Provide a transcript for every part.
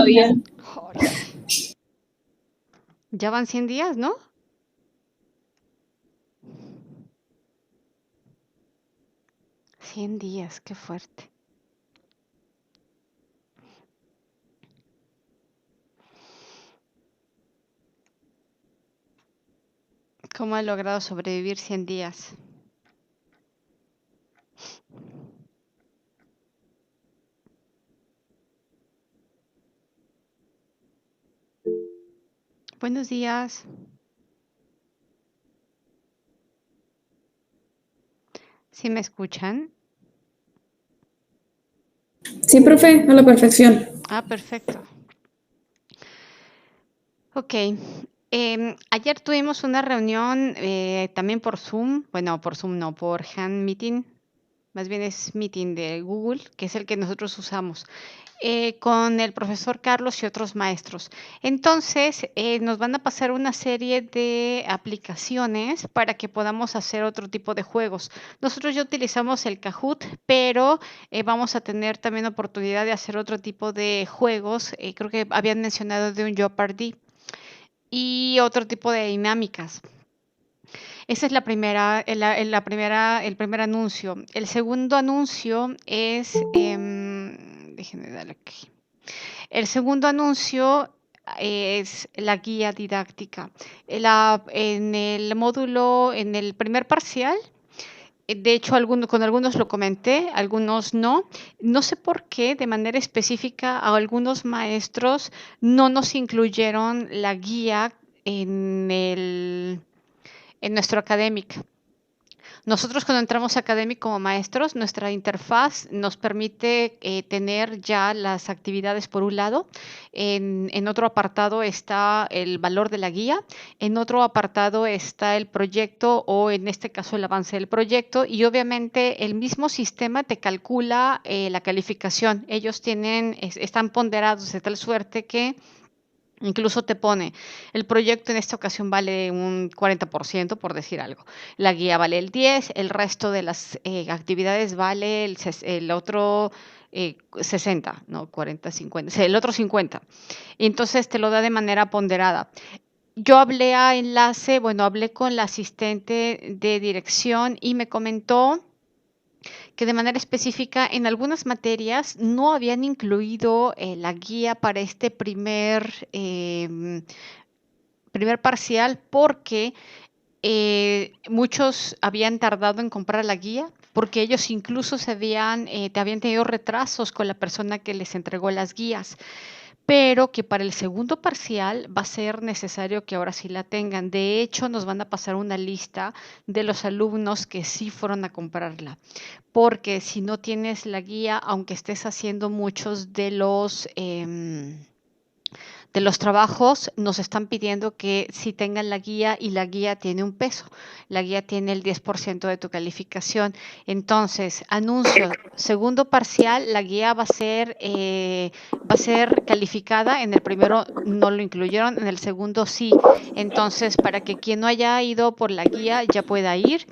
todavía. Joder. Ya van 100 días, ¿no? $100, qué fuerte. ¿Cómo ha logrado sobrevivir 100 días? Buenos días. ¿Sí me escuchan? Sí, profe, a la perfección. Ah, perfecto. Ok. Ayer tuvimos una reunión también por Zoom. Bueno, por Zoom no, por Hand Meeting. Más bien es Meeting de Google, que es el que nosotros usamos, con el profesor Carlos y otros maestros. Entonces, nos van a pasar una serie de aplicaciones para que podamos hacer otro tipo de juegos. Nosotros ya utilizamos el Kahoot, pero vamos a tener también oportunidad de hacer otro tipo de juegos. Creo que habían mencionado de un Jeopardy y otro tipo de dinámicas. Esa es la primera, el primer anuncio. El segundo anuncio es, déjenme darle aquí. El segundo anuncio es la guía didáctica. En el módulo, en el primer parcial, de hecho, con algunos lo comenté, algunos no. No sé por qué, de manera específica, a algunos maestros no nos incluyeron la guía en nuestro académico. Nosotros cuando entramos a Academic como maestros, nuestra interfaz nos permite tener ya las actividades por un lado. En otro apartado está el valor de la guía. En otro apartado está el proyecto o en este caso el avance del proyecto. Y obviamente el mismo sistema te calcula la calificación. Ellos están ponderados de tal suerte que incluso te pone, el proyecto en esta ocasión vale un 40%, por decir algo. La guía vale el 10%, el resto de las actividades vale el otro 60, no 40, 50, o sea, el otro 50. Y entonces te lo da de manera ponderada. Yo hablé con la asistente de dirección y me comentó que de manera específica en algunas materias no habían incluido la guía para este primer parcial porque muchos habían tardado en comprar la guía porque ellos incluso te habían tenido retrasos con la persona que les entregó las guías, pero que para el segundo parcial va a ser necesario que ahora sí la tengan. De hecho, nos van a pasar una lista de los alumnos que sí fueron a comprarla, porque si no tienes la guía, aunque estés haciendo muchos de los trabajos, nos están pidiendo que sí tengan la guía y la guía tiene un peso. La guía tiene el 10% de tu calificación. Entonces, anuncio, segundo parcial, la guía va a ser calificada. En el primero no lo incluyeron, en el segundo sí. Entonces, para que quien no haya ido por la guía ya pueda ir.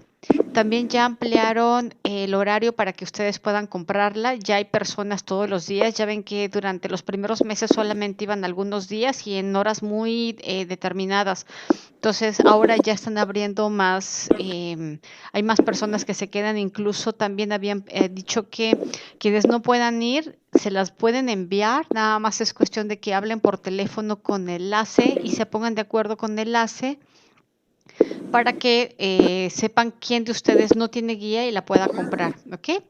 También ya ampliaron el horario para que ustedes puedan comprarla. Ya hay personas todos los días. Ya ven que durante los primeros meses solamente iban algunos días y en horas muy determinadas. Entonces ahora ya están abriendo más, hay más personas que se quedan. Incluso también habían dicho que quienes no puedan ir se las pueden enviar. Nada más es cuestión de que hablen por teléfono con enlace y se pongan de acuerdo con enlace para que sepan quién de ustedes no tiene guía y la pueda comprar, ¿ok?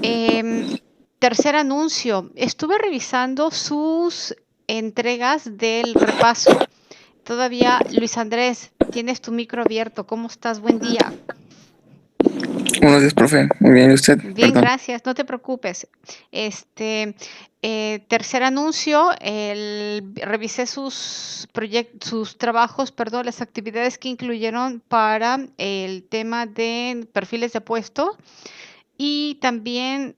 Em, Tercer anuncio. Estuve revisando sus entregas del repaso. Todavía, Luis Andrés, tienes tu micro abierto. ¿Cómo estás? Buen día. Buenos días, profe. Muy bien, ¿y usted? Bien, Perdón. gracias. No te preocupes. Tercer anuncio, revisé sus trabajos, perdón, las actividades que incluyeron para el tema de perfiles de puesto y también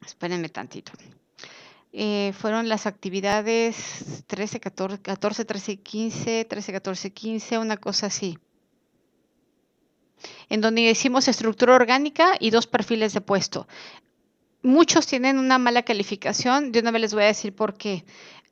espérenme tantito. Fueron las actividades 13, 14, 14, 13 y 15, 13, 14, 15, una cosa así, en donde hicimos estructura orgánica y dos perfiles de puesto. muchos tienen una mala calificación. De una vez les voy a decir por qué.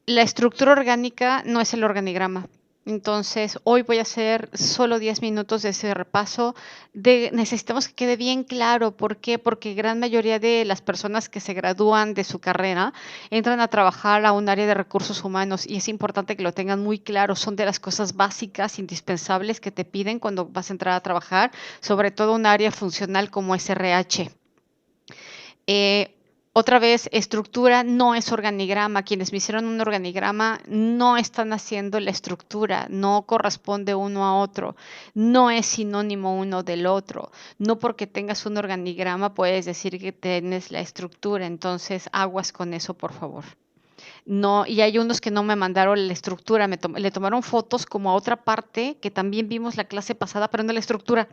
La estructura orgánica no es el organigrama. Entonces, hoy voy a hacer solo 10 minutos de ese repaso. Necesitamos que quede bien claro. ¿Por qué? Porque gran mayoría de las personas que se gradúan de su carrera entran a trabajar a un área de recursos humanos y es importante que lo tengan muy claro. Son de las cosas básicas, indispensables que te piden cuando vas a entrar a trabajar, sobre todo un área funcional como SRH. Otra vez, estructura no es organigrama. Quienes me hicieron un organigrama no están haciendo la estructura, no corresponde uno a otro, no es sinónimo uno del otro. No porque tengas un organigrama puedes decir que tienes la estructura, entonces aguas con eso, por favor. No, y hay unos que no me mandaron la estructura, le tomaron fotos como a otra parte que también vimos la clase pasada, pero no la estructura.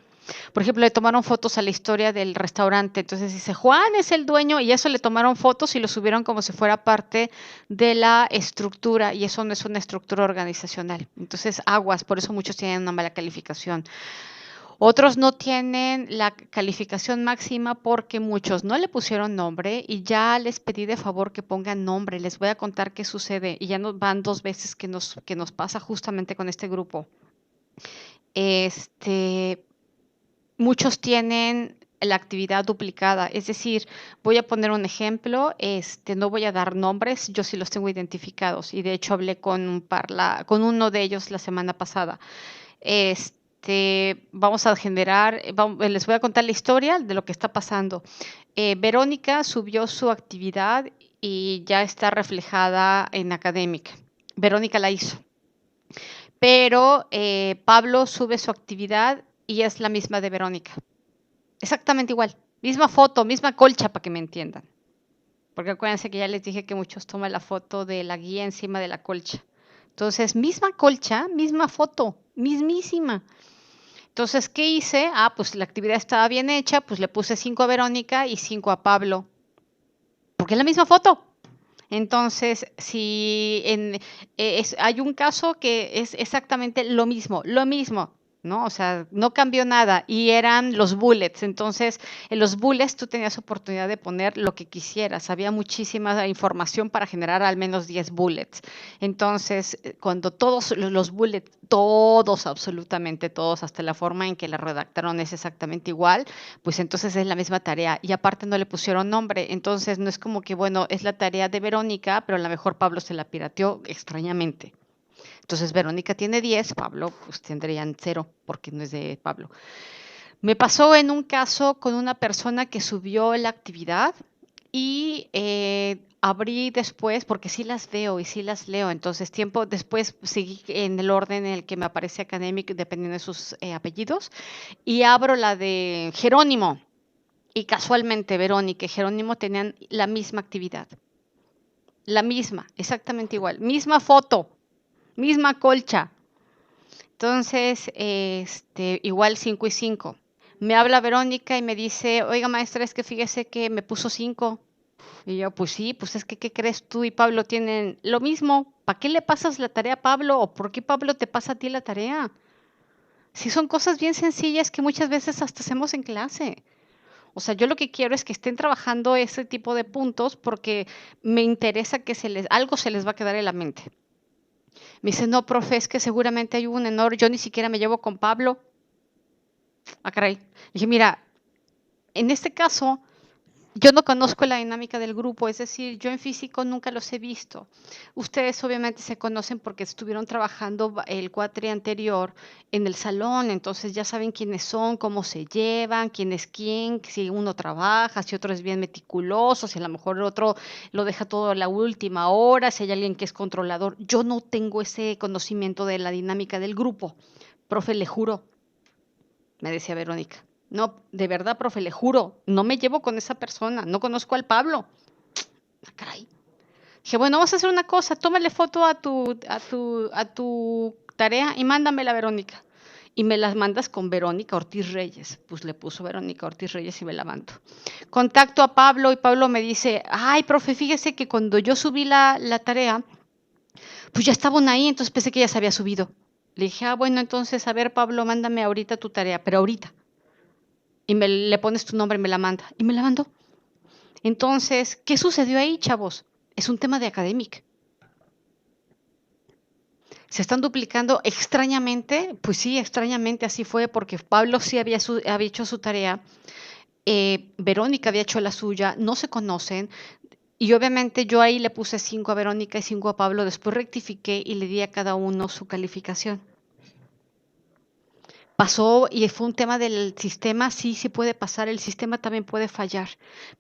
Por ejemplo, le tomaron fotos a la historia del restaurante. Entonces dice, Juan es el dueño y eso le tomaron fotos y lo subieron como si fuera parte de la estructura y eso no es una estructura organizacional. Entonces, aguas, por eso muchos tienen una mala calificación. Otros no tienen la calificación máxima porque muchos no le pusieron nombre y ya les pedí de favor que pongan nombre. Les voy a contar qué sucede y ya nos van 2 veces que nos pasa justamente con este grupo. Muchos tienen la actividad duplicada, es decir, voy a poner un ejemplo, no voy a dar nombres, yo sí los tengo identificados y de hecho hablé con uno de ellos la semana pasada. Vamos a generar, les voy a contar la historia de lo que está pasando. Verónica subió su actividad y ya está reflejada en Academic. Verónica la hizo. Pero Pablo sube su actividad y es la misma de Verónica. Exactamente igual. Misma foto, misma colcha, para que me entiendan. Porque acuérdense que ya les dije que muchos toman la foto de la guía encima de la colcha. Entonces, misma colcha, misma foto, mismísima. Entonces, ¿qué hice? Pues la actividad estaba bien hecha, pues le puse 5 a Verónica y 5 a Pablo. Porque es la misma foto. Entonces, si hay un caso que es exactamente lo mismo, ¿no? O sea, no cambió nada y eran los bullets. Entonces, en los bullets tú tenías oportunidad de poner lo que quisieras. Había muchísima información para generar al menos 10 bullets. Entonces, cuando todos los bullets, todos, absolutamente todos, hasta la forma en que la redactaron es exactamente igual, pues entonces es la misma tarea. Y aparte no le pusieron nombre. Entonces, no es como que, bueno, es la tarea de Verónica, pero a lo mejor Pablo se la pirateó extrañamente. Entonces Verónica tiene 10, Pablo pues tendrían 0 porque no es de Pablo. Me pasó en un caso con una persona que subió la actividad y abrí después, porque sí las veo y sí las leo, entonces tiempo después seguí en el orden en el que me aparece Academic dependiendo de sus apellidos y abro la de Jerónimo y casualmente Verónica y Jerónimo tenían la misma actividad. La misma, exactamente igual, misma foto, misma colcha. Entonces, igual 5 y 5. Me habla Verónica y me dice, oiga maestra, es que fíjese que me puso 5. Y yo, pues sí, pues es que, ¿qué crees? Tú y Pablo tienen lo mismo. ¿Para qué le pasas la tarea a Pablo? ¿O por qué Pablo te pasa a ti la tarea? Si son cosas bien sencillas que muchas veces hasta hacemos en clase. O sea, yo lo que quiero es que estén trabajando ese tipo de puntos porque me interesa que algo se les va a quedar en la mente. Me dice, no, profe, es que seguramente hay un error, yo ni siquiera me llevo con Pablo. Caray. Dije, mira, en este caso, yo no conozco la dinámica del grupo, es decir, yo en físico nunca los he visto. Ustedes obviamente se conocen porque estuvieron trabajando el cuatri anterior en el salón, entonces ya saben quiénes son, cómo se llevan, quién es quién, si uno trabaja, si otro es bien meticuloso, si a lo mejor el otro lo deja todo a la última hora, si hay alguien que es controlador. Yo no tengo ese conocimiento de la dinámica del grupo. Profe, le juro, me decía Verónica. No, de verdad, profe, le juro, no me llevo con esa persona, no conozco al Pablo. Caray. Dije, bueno, vamos a hacer una cosa, tómale foto a tu tarea y mándamela, Verónica. Y me las mandas con Verónica Ortiz Reyes. Pues le puso Verónica Ortiz Reyes y me la mando. Contacto a Pablo y Pablo me dice, ay, profe, fíjese que cuando yo subí la tarea, pues ya estaban ahí, entonces pensé que ya se había subido. Le dije, bueno, entonces, a ver, Pablo, mándame ahorita tu tarea, pero ahorita. Y le pones tu nombre y me la manda. Y me la mandó. Entonces, ¿qué sucedió ahí, chavos? Es un tema de academic. Se están duplicando extrañamente, pues sí, extrañamente así fue, porque Pablo sí había hecho su tarea, Verónica había hecho la suya, no se conocen, y obviamente yo ahí le puse 5 a Verónica y 5 a Pablo, después rectifiqué y le di a cada uno su calificación. Pasó y fue un tema del sistema, sí, sí puede pasar, el sistema también puede fallar,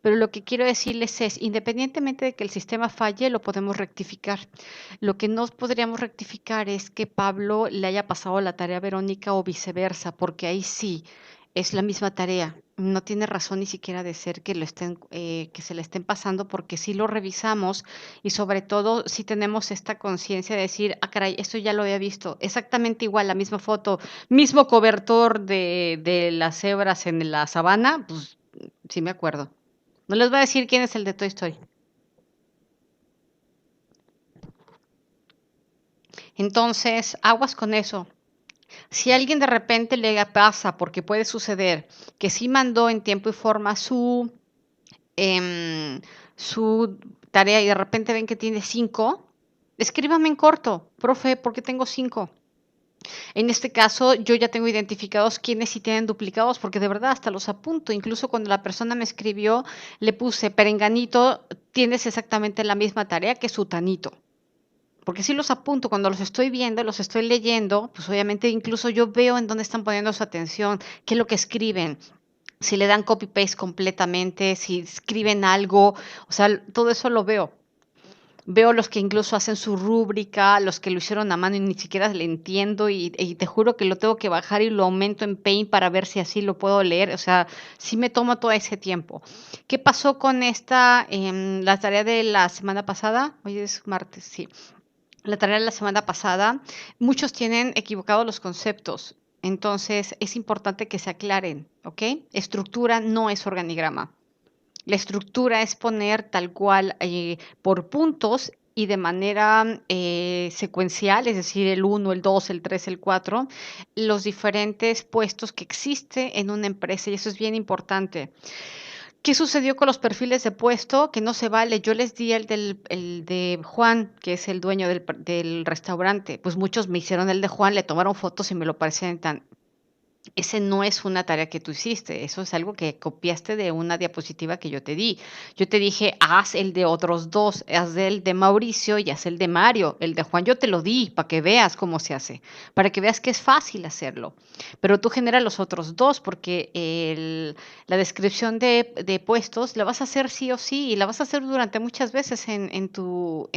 pero lo que quiero decirles es, independientemente de que el sistema falle, lo podemos rectificar. Lo que no podríamos rectificar es que Pablo le haya pasado la tarea a Verónica o viceversa, porque ahí sí es la misma tarea. No tiene razón ni siquiera de ser que que se le estén pasando, porque sí lo revisamos y sobre todo si tenemos esta conciencia de decir, ah, caray, esto ya lo había visto, exactamente igual, la misma foto, mismo cobertor de las cebras en la sabana, pues sí me acuerdo. No les voy a decir quién es el de Toy Story. Entonces, aguas con eso. Si a alguien de repente le pasa, porque puede suceder, que sí mandó en tiempo y forma su tarea y de repente ven que tiene 5, escríbame en corto, profe, ¿por qué tengo 5? En este caso, yo ya tengo identificados quiénes sí tienen duplicados, porque de verdad hasta los apunto. Incluso cuando la persona me escribió, le puse, perenganito, tienes exactamente la misma tarea que sutanito. Porque sí los apunto, cuando los estoy viendo, los estoy leyendo, pues obviamente incluso yo veo en dónde están poniendo su atención, qué es lo que escriben, si le dan copy-paste completamente, si escriben algo, o sea, todo eso lo veo. Veo los que incluso hacen su rúbrica, los que lo hicieron a mano y ni siquiera le entiendo y te juro que lo tengo que bajar y lo aumento en Paint para ver si así lo puedo leer. O sea, sí me tomo todo ese tiempo. ¿Qué pasó con la tarea de la semana pasada? Hoy es martes, sí. La tarea de la semana pasada, muchos tienen equivocados los conceptos. Entonces, es importante que se aclaren, ¿ok? Estructura no es organigrama. La estructura es poner tal cual por puntos y de manera secuencial, es decir, el 1, el 2, el 3, el 4, los diferentes puestos que existe en una empresa y eso es bien importante. ¿Qué sucedió con los perfiles de puesto? Que no se vale. Yo les di el de Juan, que es el dueño del restaurante. Pues muchos me hicieron el de Juan, le tomaron fotos y me lo parecían tan, ese no es una tarea que tú hiciste, eso es algo que copiaste de una diapositiva que yo te di. Yo te dije, haz el de otros dos, haz el de Mauricio y haz el de Mario. El de Juan yo te lo di para que veas cómo se hace, para que veas que es fácil hacerlo. Pero tú generas los otros dos porque la descripción de puestos la vas a hacer sí o sí y la vas a hacer durante muchas veces en tu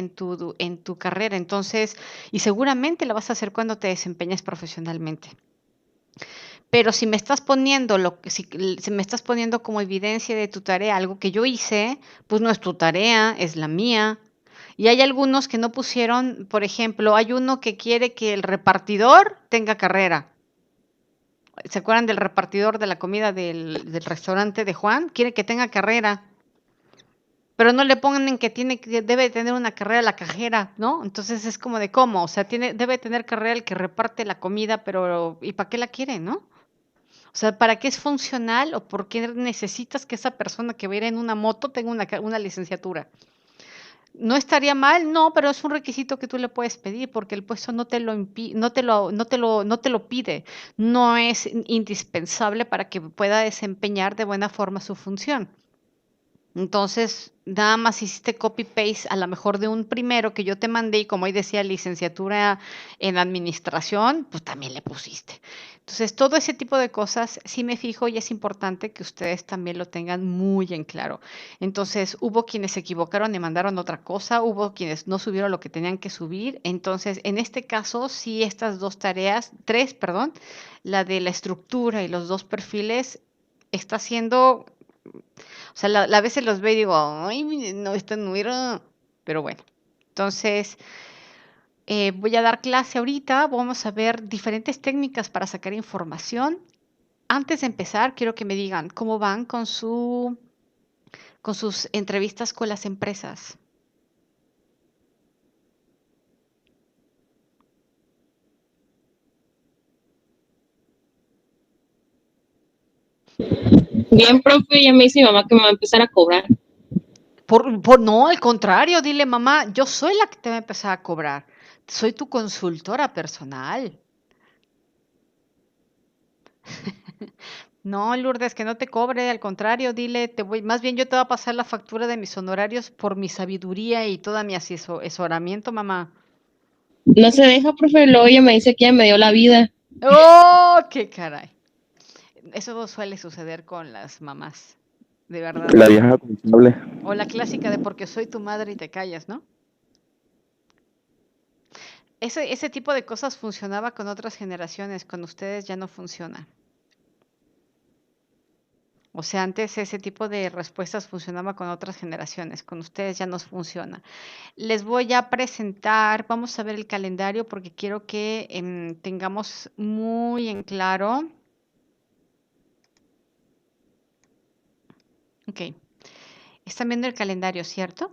carrera. Entonces, y seguramente la vas a hacer cuando te desempeñes profesionalmente. Pero si me estás poniendo si me estás poniendo como evidencia de tu tarea algo que yo hice, pues no es tu tarea, es la mía. Y hay algunos que no pusieron, por ejemplo, hay uno que quiere que el repartidor tenga carrera. ¿Se acuerdan del repartidor de la comida del restaurante de Juan? Quiere que tenga carrera, pero no le pongan en que debe tener una carrera la cajera, ¿no? Entonces es como de cómo, o sea, debe tener carrera el que reparte la comida, pero ¿y para qué la quiere, no? O sea, ¿para qué es funcional o por qué necesitas que esa persona que va a ir en una moto tenga una licenciatura? ¿No estaría mal? No, pero es un requisito que tú le puedes pedir porque el puesto no te lo no te lo pide. No es indispensable para que pueda desempeñar de buena forma su función. Entonces, nada más hiciste copy-paste a lo mejor de un primero que yo te mandé y como ahí decía licenciatura en administración, pues también le pusiste. Entonces, todo ese tipo de cosas sí me fijo y es importante que ustedes también lo tengan muy en claro. Entonces, hubo quienes se equivocaron y mandaron otra cosa, hubo quienes no subieron lo que tenían que subir. Entonces, en este caso, sí estas dos tareas, tres, perdón, la de la estructura y los dos perfiles, está siendo o sea, a veces los veo y digo, ay, no, esta no era. Pero bueno, entonces voy a dar clase ahorita. Vamos a ver diferentes técnicas para sacar información. Antes de empezar, quiero que me digan cómo van con sus entrevistas con las empresas. Bien, profe, ya me dice mi mamá que me va a empezar a cobrar. No, al contrario, dile, mamá, yo soy la que te va a empezar a cobrar. Soy tu consultora personal. No, Lourdes, que no te cobre, al contrario, dile, más bien yo te voy a pasar la factura de mis honorarios por mi sabiduría y todo mi asesoramiento, mamá. No se deja, profe. Luego ella me dice que ella me dio la vida. ¡Oh, qué caray! Eso no suele suceder con las mamás, de verdad. La vieja confiable. O la clásica de porque soy tu madre y te callas, ¿no? Ese tipo de cosas funcionaba con otras generaciones, con ustedes ya no funciona. O sea, antes ese tipo de respuestas funcionaba con otras generaciones, con ustedes ya no funciona. Les voy a presentar, vamos a ver el calendario porque quiero que tengamos muy en claro. Ok, están viendo el calendario, ¿cierto?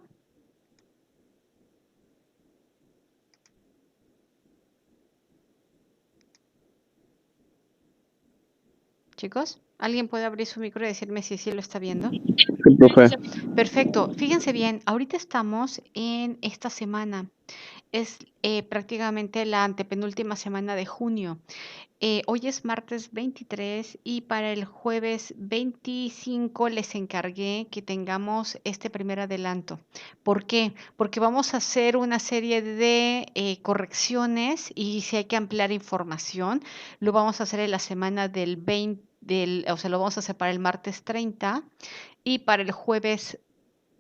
Chicos, ¿alguien puede abrir su micro y decirme si sí lo está viendo? Sí, profe. Perfecto. Fíjense bien, ahorita estamos en esta semana. Es prácticamente la antepenúltima semana de junio. Hoy es martes 23 y para el jueves 25 les encargué que tengamos este primer adelanto. ¿Por qué? Porque vamos a hacer una serie de correcciones y si hay que ampliar información, lo vamos a hacer en la semana del 20, o sea, lo vamos a hacer para el martes 30 y para el jueves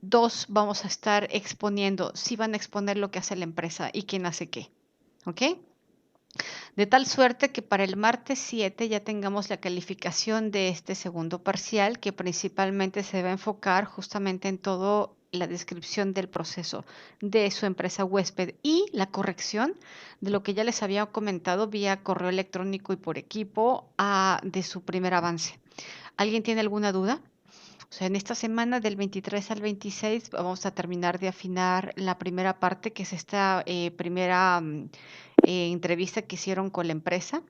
2 vamos a estar exponiendo, sí van a exponer lo que hace la empresa y quién hace qué. ¿Ok? De tal suerte que para el martes 7 ya tengamos la calificación de este segundo parcial, que principalmente se va a enfocar justamente en todo la descripción del proceso de su empresa huésped y la corrección de lo que ya les había comentado vía correo electrónico y por equipo de su primer avance. ¿Alguien tiene alguna duda? O sea, en esta semana del 23 al 26 vamos a terminar de afinar la primera parte, que es esta primera entrevista que hicieron con la empresa.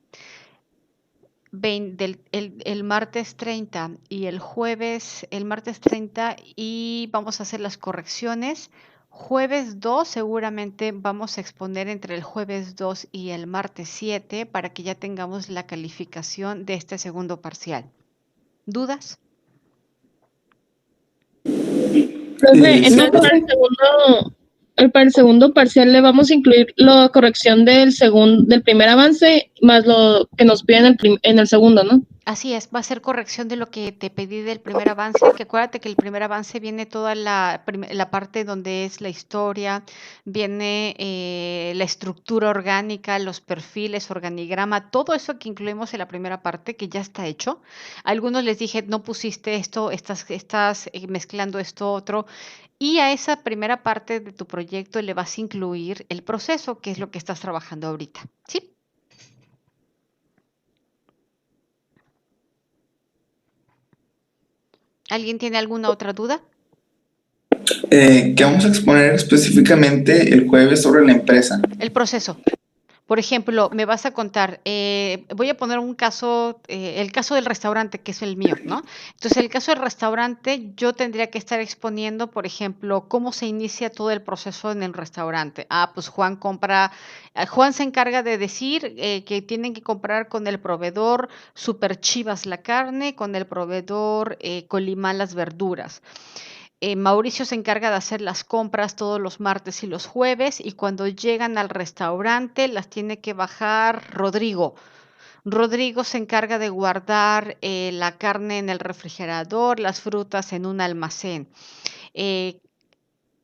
El martes 30 y el martes 30 y vamos a hacer las correcciones. Jueves 2 seguramente vamos a exponer entre el jueves 2 y el martes 7 para que ya tengamos la calificación de este segundo parcial. ¿Dudas? Profe, Sí, entonces profe. para el segundo parcial le vamos a incluir la corrección del primer avance más lo que nos piden en el segundo, ¿no? Así es, va a ser corrección de lo que te pedí del primer avance, que acuérdate que el primer avance viene toda la parte donde es la historia, viene la estructura orgánica, los perfiles, organigrama, todo eso que incluimos en la primera parte, que ya está hecho. A algunos les dije, no pusiste esto, estás mezclando esto otro, y a esa primera parte de tu proyecto le vas a incluir el proceso, que es lo que estás trabajando ahorita, ¿sí? ¿Alguien tiene alguna otra duda? ¿Qué vamos a exponer específicamente el jueves sobre la empresa? El proceso. Por ejemplo, me vas a contar, voy a poner un caso, el caso del restaurante, que es el mío, ¿no? Entonces, el caso del restaurante, yo tendría que estar exponiendo, por ejemplo, cómo se inicia todo el proceso en el restaurante. Pues Juan se encarga de decir que tienen que comprar con el proveedor Super Chivas la carne, con el proveedor Colimán las verduras. Mauricio se encarga de hacer las compras todos los martes y los jueves y cuando llegan al restaurante las tiene que bajar Rodrigo. Rodrigo se encarga de guardar la carne en el refrigerador, las frutas en un almacén. Eh,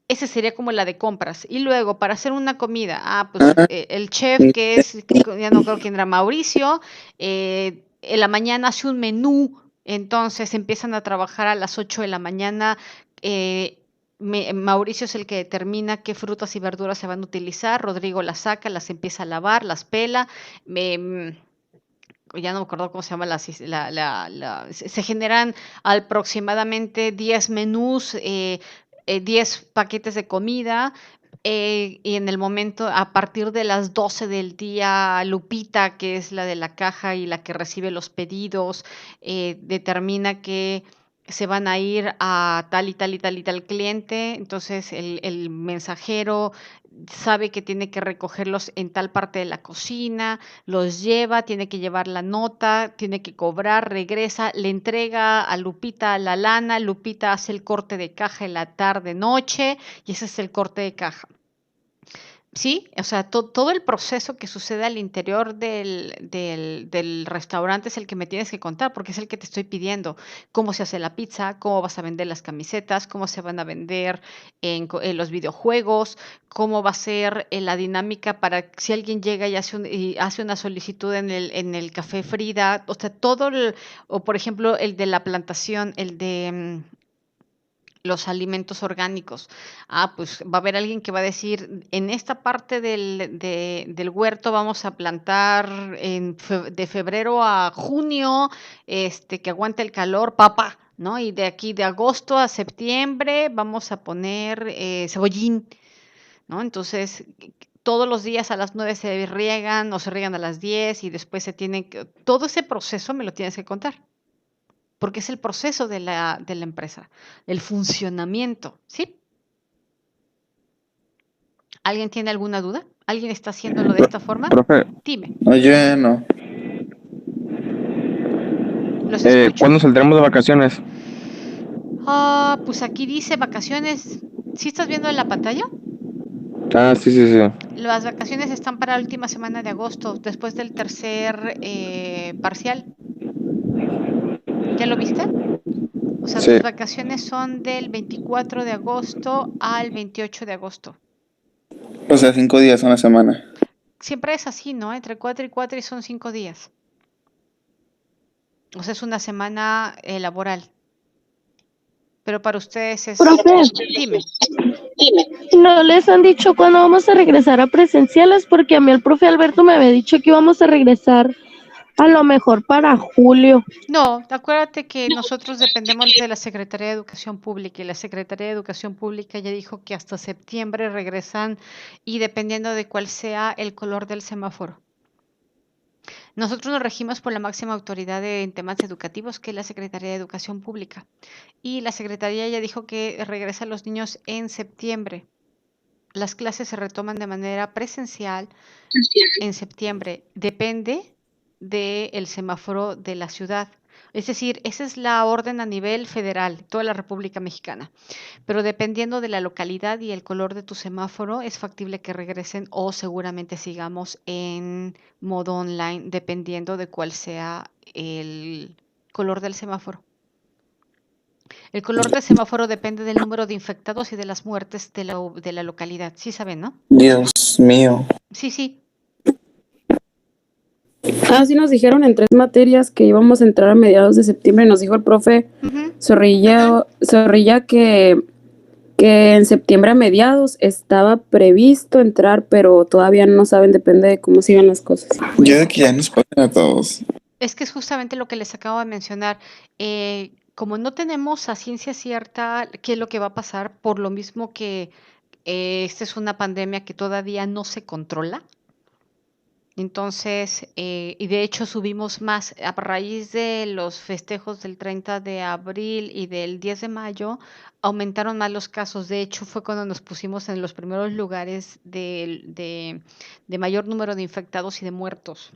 ese sería como la de compras. Y luego, para hacer una comida, pues el chef que es, ya no creo quién era, Mauricio, en la mañana hace un menú, entonces empiezan a trabajar a las 8 de la mañana. Mauricio es el que determina qué frutas y verduras se van a utilizar, Rodrigo las saca, las empieza a lavar, las pela. Ya no me acuerdo cómo se llama, se generan aproximadamente 10 menús, 10 paquetes de comida. Y en el momento, a partir de las 12 del día, Lupita, que es la de la caja y la que recibe los pedidos, determina que se van a ir a tal y tal y tal y tal cliente, entonces el mensajero sabe que tiene que recogerlos en tal parte de la cocina, los lleva, tiene que llevar la nota, tiene que cobrar, regresa, le entrega a Lupita la lana, Lupita hace el corte de caja en la tarde, noche, y ese es el corte de caja. Sí, o sea, todo el proceso que sucede al interior del restaurante es el que me tienes que contar, porque es el que te estoy pidiendo. Cómo se hace la pizza, cómo vas a vender las camisetas, cómo se van a vender en los videojuegos, cómo va a ser la dinámica para si alguien llega y hace una solicitud en el Café Frida, o sea, o por ejemplo, el de la plantación, el de los alimentos orgánicos. Pues va a haber alguien que va a decir, en esta parte del huerto vamos a plantar de febrero a junio, que aguante el calor, papa, ¿no? Y de aquí de agosto a septiembre vamos a poner cebollín, ¿no? Entonces, todos los días a las 9 se riegan o se riegan a las 10 y después todo ese proceso me lo tienes que contar porque es el proceso de la empresa, el funcionamiento, ¿sí? ¿Alguien tiene alguna duda? ¿Alguien está haciéndolo de esta forma? Profe, Dime, No, yo ya no. los escucho. ¿cuándo saldremos de vacaciones? Pues aquí dice vacaciones. ¿Sí estás viendo en la pantalla? Ah, sí, sí, sí. Las vacaciones están para la última semana de agosto, después del tercer parcial. ¿Ya lo viste? O sea, Sí. tus vacaciones son del 24 de agosto al 28 de agosto. O sea, 5 días, una semana. Siempre es así, ¿no? Entre 4 y 4 y son 5 días. O sea, es una semana laboral. Pero para ustedes es... Profe, Dime. ¿no les han dicho cuándo vamos a regresar a presenciales? Porque a mí el profe Alberto me había dicho que íbamos a regresar a lo mejor para julio. No, acuérdate que nosotros dependemos de la Secretaría de Educación Pública y la Secretaría de Educación Pública ya dijo que hasta septiembre regresan y dependiendo de cuál sea el color del semáforo. Nosotros nos regimos por la máxima autoridad en temas educativos, que es la Secretaría de Educación Pública. Y la Secretaría ya dijo que regresan los niños en septiembre. Las clases se retoman de manera presencial en septiembre. Depende del semáforo de la ciudad. Es decir, esa es la orden a nivel federal, toda la República Mexicana. Pero dependiendo de la localidad y el color de tu semáforo, es factible que regresen o seguramente sigamos en modo online, dependiendo de cuál sea el color del semáforo. El color del semáforo depende del número de infectados y de las muertes de la localidad. Sí saben, ¿no? Dios mío. Sí, sí. Sí nos dijeron en 3 materias que íbamos a entrar a mediados de septiembre. Nos dijo el profe Ujú. Zorrilla que en septiembre a mediados estaba previsto entrar, pero todavía no saben, depende de cómo sigan las cosas. Yo de que ya nos pasen a todos. Es que es justamente lo que les acabo de mencionar. Como no tenemos a ciencia cierta qué es lo que va a pasar, por lo mismo que esta es una pandemia que todavía no se controla. Entonces, y de hecho subimos más a raíz de los festejos del 30 de abril y del 10 de mayo, aumentaron más los casos. De hecho, fue cuando nos pusimos en los primeros lugares de mayor número de infectados y de muertos.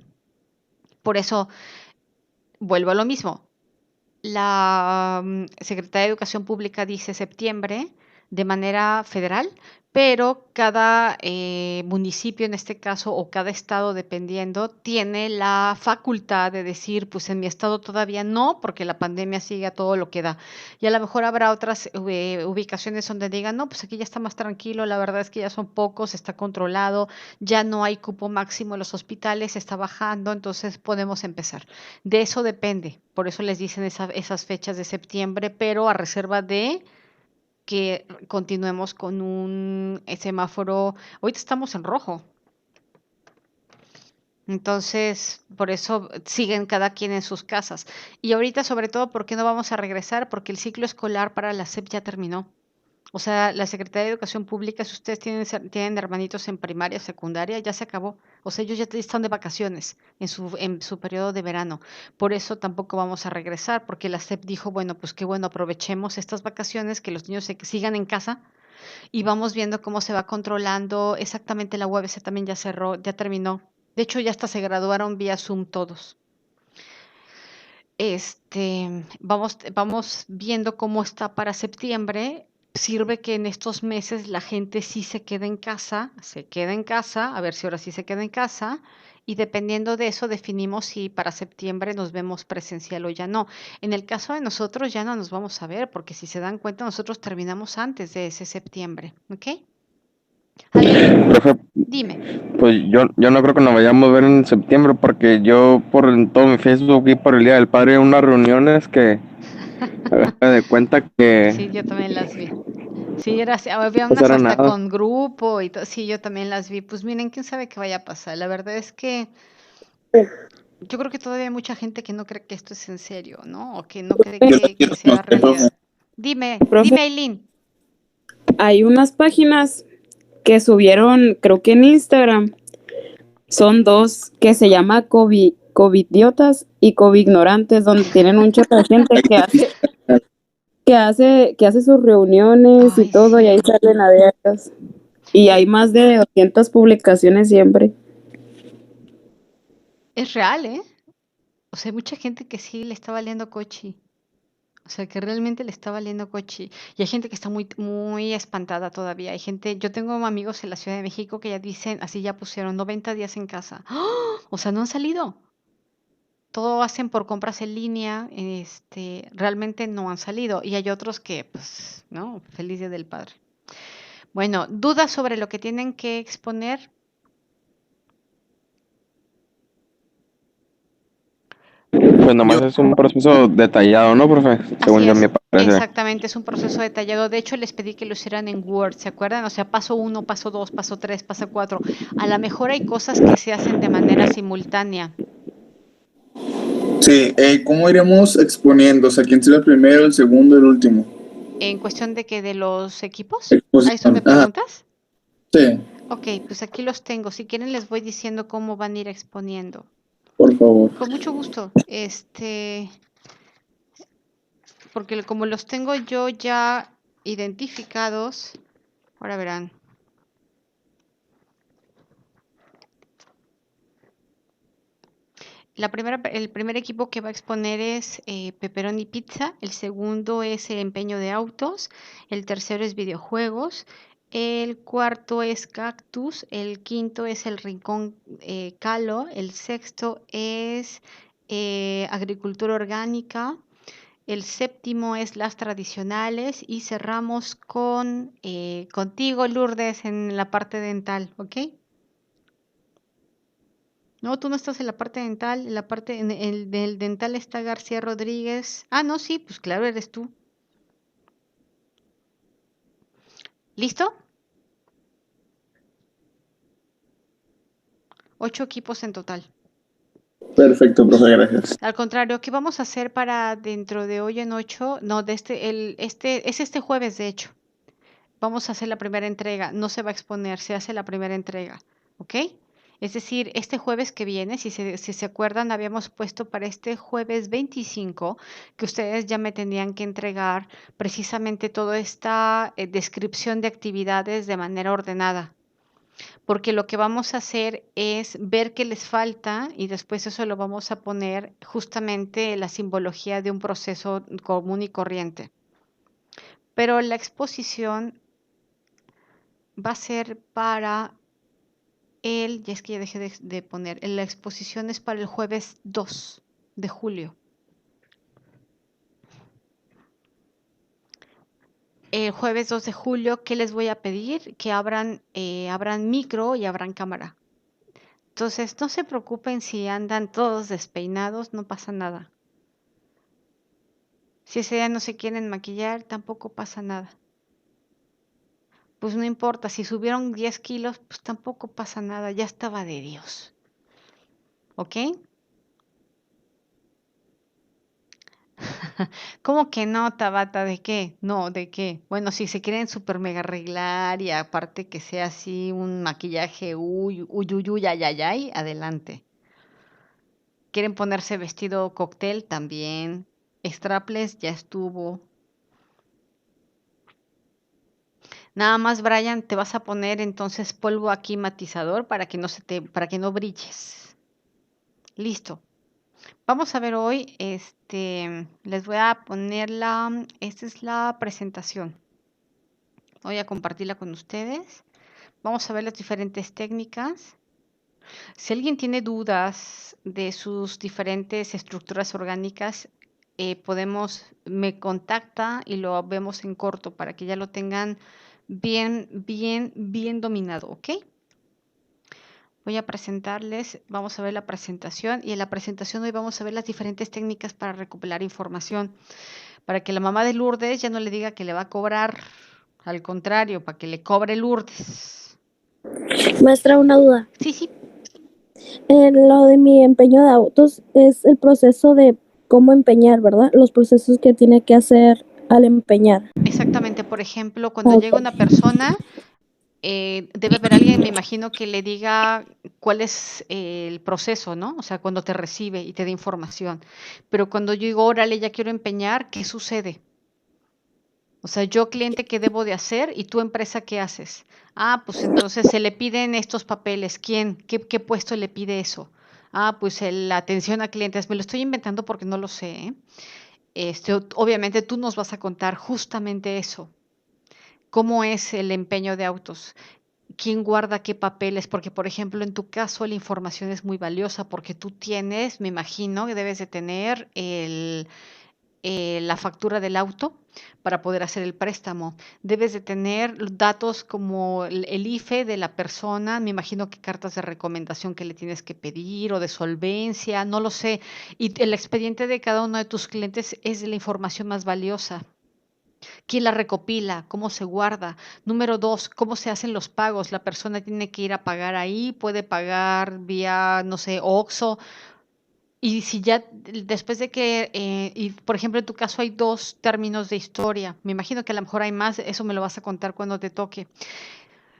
Por eso, vuelvo a lo mismo. La Secretaría de Educación Pública dice septiembre de manera federal, pero cada municipio en este caso o cada estado dependiendo tiene la facultad de decir, pues en mi estado todavía no, porque la pandemia sigue a todo lo que da. Y a lo mejor habrá otras ubicaciones donde digan, no, pues aquí ya está más tranquilo, la verdad es que ya son pocos, está controlado, ya no hay cupo máximo en los hospitales, está bajando, entonces podemos empezar. De eso depende, por eso les dicen esas fechas de septiembre, pero a reserva de que continuemos con un semáforo. Ahorita estamos en rojo, entonces por eso siguen cada quien en sus casas. Y ahorita sobre todo, ¿por qué no vamos a regresar? Porque el ciclo escolar para la SEP ya terminó. O sea, la Secretaría de Educación Pública, si ustedes tienen hermanitos en primaria, secundaria, ya se acabó. O sea, ellos ya están de vacaciones en su periodo de verano. Por eso tampoco vamos a regresar, porque la SEP dijo, bueno, pues qué bueno, aprovechemos estas vacaciones, que los niños sigan en casa y vamos viendo cómo se va controlando. Exactamente, la UABC también ya cerró, ya terminó. De hecho, ya hasta se graduaron vía Zoom todos. Vamos viendo cómo está para septiembre. Sirve que en estos meses la gente sí se queda en casa, a ver si ahora sí se queda en casa, y dependiendo de eso definimos si para septiembre nos vemos presencial o ya no. En el caso de nosotros ya no nos vamos a ver, porque si se dan cuenta, nosotros terminamos antes de ese septiembre, ¿ok? Javier, Profe, dime. pues yo no creo que nos vayamos a ver en septiembre porque yo por en todo mi Facebook vi por el Día del Padre unas reuniones que haga de cuenta que Sí, yo también las vi. Sí, había no unas será hasta nada. con grupo y todo. Sí, yo también las vi. Pues miren, quién sabe qué vaya a pasar. La verdad es que yo creo que todavía hay mucha gente que no cree que esto es en serio, ¿no? O que no cree Yo que quiero sea conocer, profe. realidad. Dime, Profe, Eileen. hay unas páginas que subieron, creo que en Instagram, son dos que se llama Covidiotas y Covidignorantes, donde tienen un chorro de gente que hace sus reuniones y Ay, todo, y ahí sí. salen a diarias. Y hay Eh, más de 200 publicaciones siempre. es real, ¿eh? O sea, hay mucha gente que sí le está valiendo cochi. O sea, que realmente le está valiendo cochi. Y hay gente que está muy, muy espantada todavía. Hay gente, yo tengo amigos en la Ciudad de México que ya dicen, así ya pusieron 90 días en casa. ¡Ah! O sea, no han salido. Todo hacen por compras en línea, realmente no han salido. Y hay otros que, pues, ¿no? Feliz Día del Padre. Bueno, dudas sobre lo que tienen que exponer. Pues nomás es un proceso detallado, ¿no, profe? Así Según yo es, me parece. exactamente, es un proceso detallado. De hecho, les pedí que lo hicieran en Word, ¿se acuerdan? O sea, paso 1, paso 2, paso 3, paso 4. A lo mejor hay cosas que se hacen de manera simultánea. Sí, ¿cómo iremos exponiendo? O sea, ¿quién será el primero, el segundo, el último? En cuestión de que de los equipos, ¿a eso me Exposición. Ajá, preguntas? sí, Ok, pues aquí los tengo. Si quieren, les voy diciendo cómo van a ir exponiendo. por favor. Con mucho gusto. Porque como los tengo yo ya identificados, ahora verán. El primer equipo que va a exponer es Pepperoni Pizza, el segundo es el empeño de autos, el tercero es videojuegos, el cuarto es Cactus, el quinto es el Rincón Calo, el sexto es agricultura orgánica, el séptimo es las tradicionales y cerramos con contigo, Lourdes, en la parte dental, ¿ok? No, tú no estás en la parte dental, en la parte en el del dental está García Rodríguez. Ah, no, sí, pues claro, eres tú. ¿Listo? 8 equipos en total. Perfecto, profe, gracias. Al contrario, ¿qué vamos a hacer para dentro de hoy en 8? No, es este jueves, de hecho. Vamos a hacer la primera entrega. No se va a exponer, se hace la primera entrega. ¿Ok? Es decir, este jueves que viene, si se acuerdan, habíamos puesto para este jueves 25 que ustedes ya me tenían que entregar precisamente toda esta descripción de actividades de manera ordenada. Porque lo que vamos a hacer es ver qué les falta y después eso lo vamos a poner justamente en la simbología de un proceso común y corriente. Pero la exposición va a ser para ya es que ya dejé de poner, la exposición es para el jueves 2 de julio. El jueves 2 de julio, ¿qué les voy a pedir? Que abran micro y abran cámara. Entonces, no se preocupen si andan todos despeinados, no pasa nada. Si ese día no se quieren maquillar, tampoco pasa nada. Pues no importa, si subieron 10 kilos, pues tampoco pasa nada, ya estaba de Dios. ¿Ok? ¿Cómo que no, Tabata? ¿De qué? No, ¿de qué? Bueno, si se quieren super mega arreglar y aparte que sea así un maquillaje, uy, uy, uy, uy, ay, ay, ay, adelante. ¿Quieren ponerse vestido cóctel? También. Strapless ya estuvo. Nada más, Brian, te vas a poner entonces polvo aquí matizador para que no brilles. Listo. Vamos a ver hoy, les voy a poner esta es la presentación. Voy a compartirla con ustedes. Vamos a ver las diferentes técnicas. Si alguien tiene dudas de sus diferentes estructuras orgánicas, me contacta y lo vemos en corto para que ya lo tengan bien, bien, bien dominado, ¿ok? Voy a presentarles, vamos a ver la presentación y en la presentación hoy vamos a ver las diferentes técnicas para recopilar información, para que la mamá de Lourdes ya no le diga que le va a cobrar, al contrario, para que le cobre Lourdes. Maestra, una duda. Sí, sí. En lo de mi empeño de autos es el proceso de cómo empeñar, ¿verdad? Los procesos que tiene que hacer al empeñar. Exactamente, por ejemplo, cuando llega Ok. una persona, debe haber alguien, me imagino, que le diga cuál es el proceso, ¿no? O sea, cuando te recibe y te da información. Pero cuando yo digo, órale, ya quiero empeñar, ¿qué sucede? O sea, yo cliente, ¿qué debo de hacer? Y tú empresa, ¿qué haces? Ah, pues entonces se le piden estos papeles. ¿Quién? ¿Qué puesto le pide eso? Ah, pues la atención a clientes. Me lo estoy inventando porque no lo sé, ¿eh? Obviamente tú nos vas a contar justamente eso. ¿Cómo es el empeño de autos? ¿Quién guarda qué papeles? Porque, por ejemplo, en tu caso la información es muy valiosa porque tú tienes, me imagino, que debes de tener la factura del auto para poder hacer el préstamo. Debes de tener datos como el IFE de la persona, me imagino que cartas de recomendación que le tienes que pedir o de solvencia, no lo sé. Y el expediente de cada uno de tus clientes es la información más valiosa. ¿Quién la recopila? ¿Cómo se guarda? Número dos, ¿cómo se hacen los pagos? La persona tiene que ir a pagar ahí, puede pagar vía, no sé, OXXO. Y si ya después de que, y por ejemplo en tu caso hay dos términos de historia, me imagino que a lo mejor hay más, eso me lo vas a contar cuando te toque.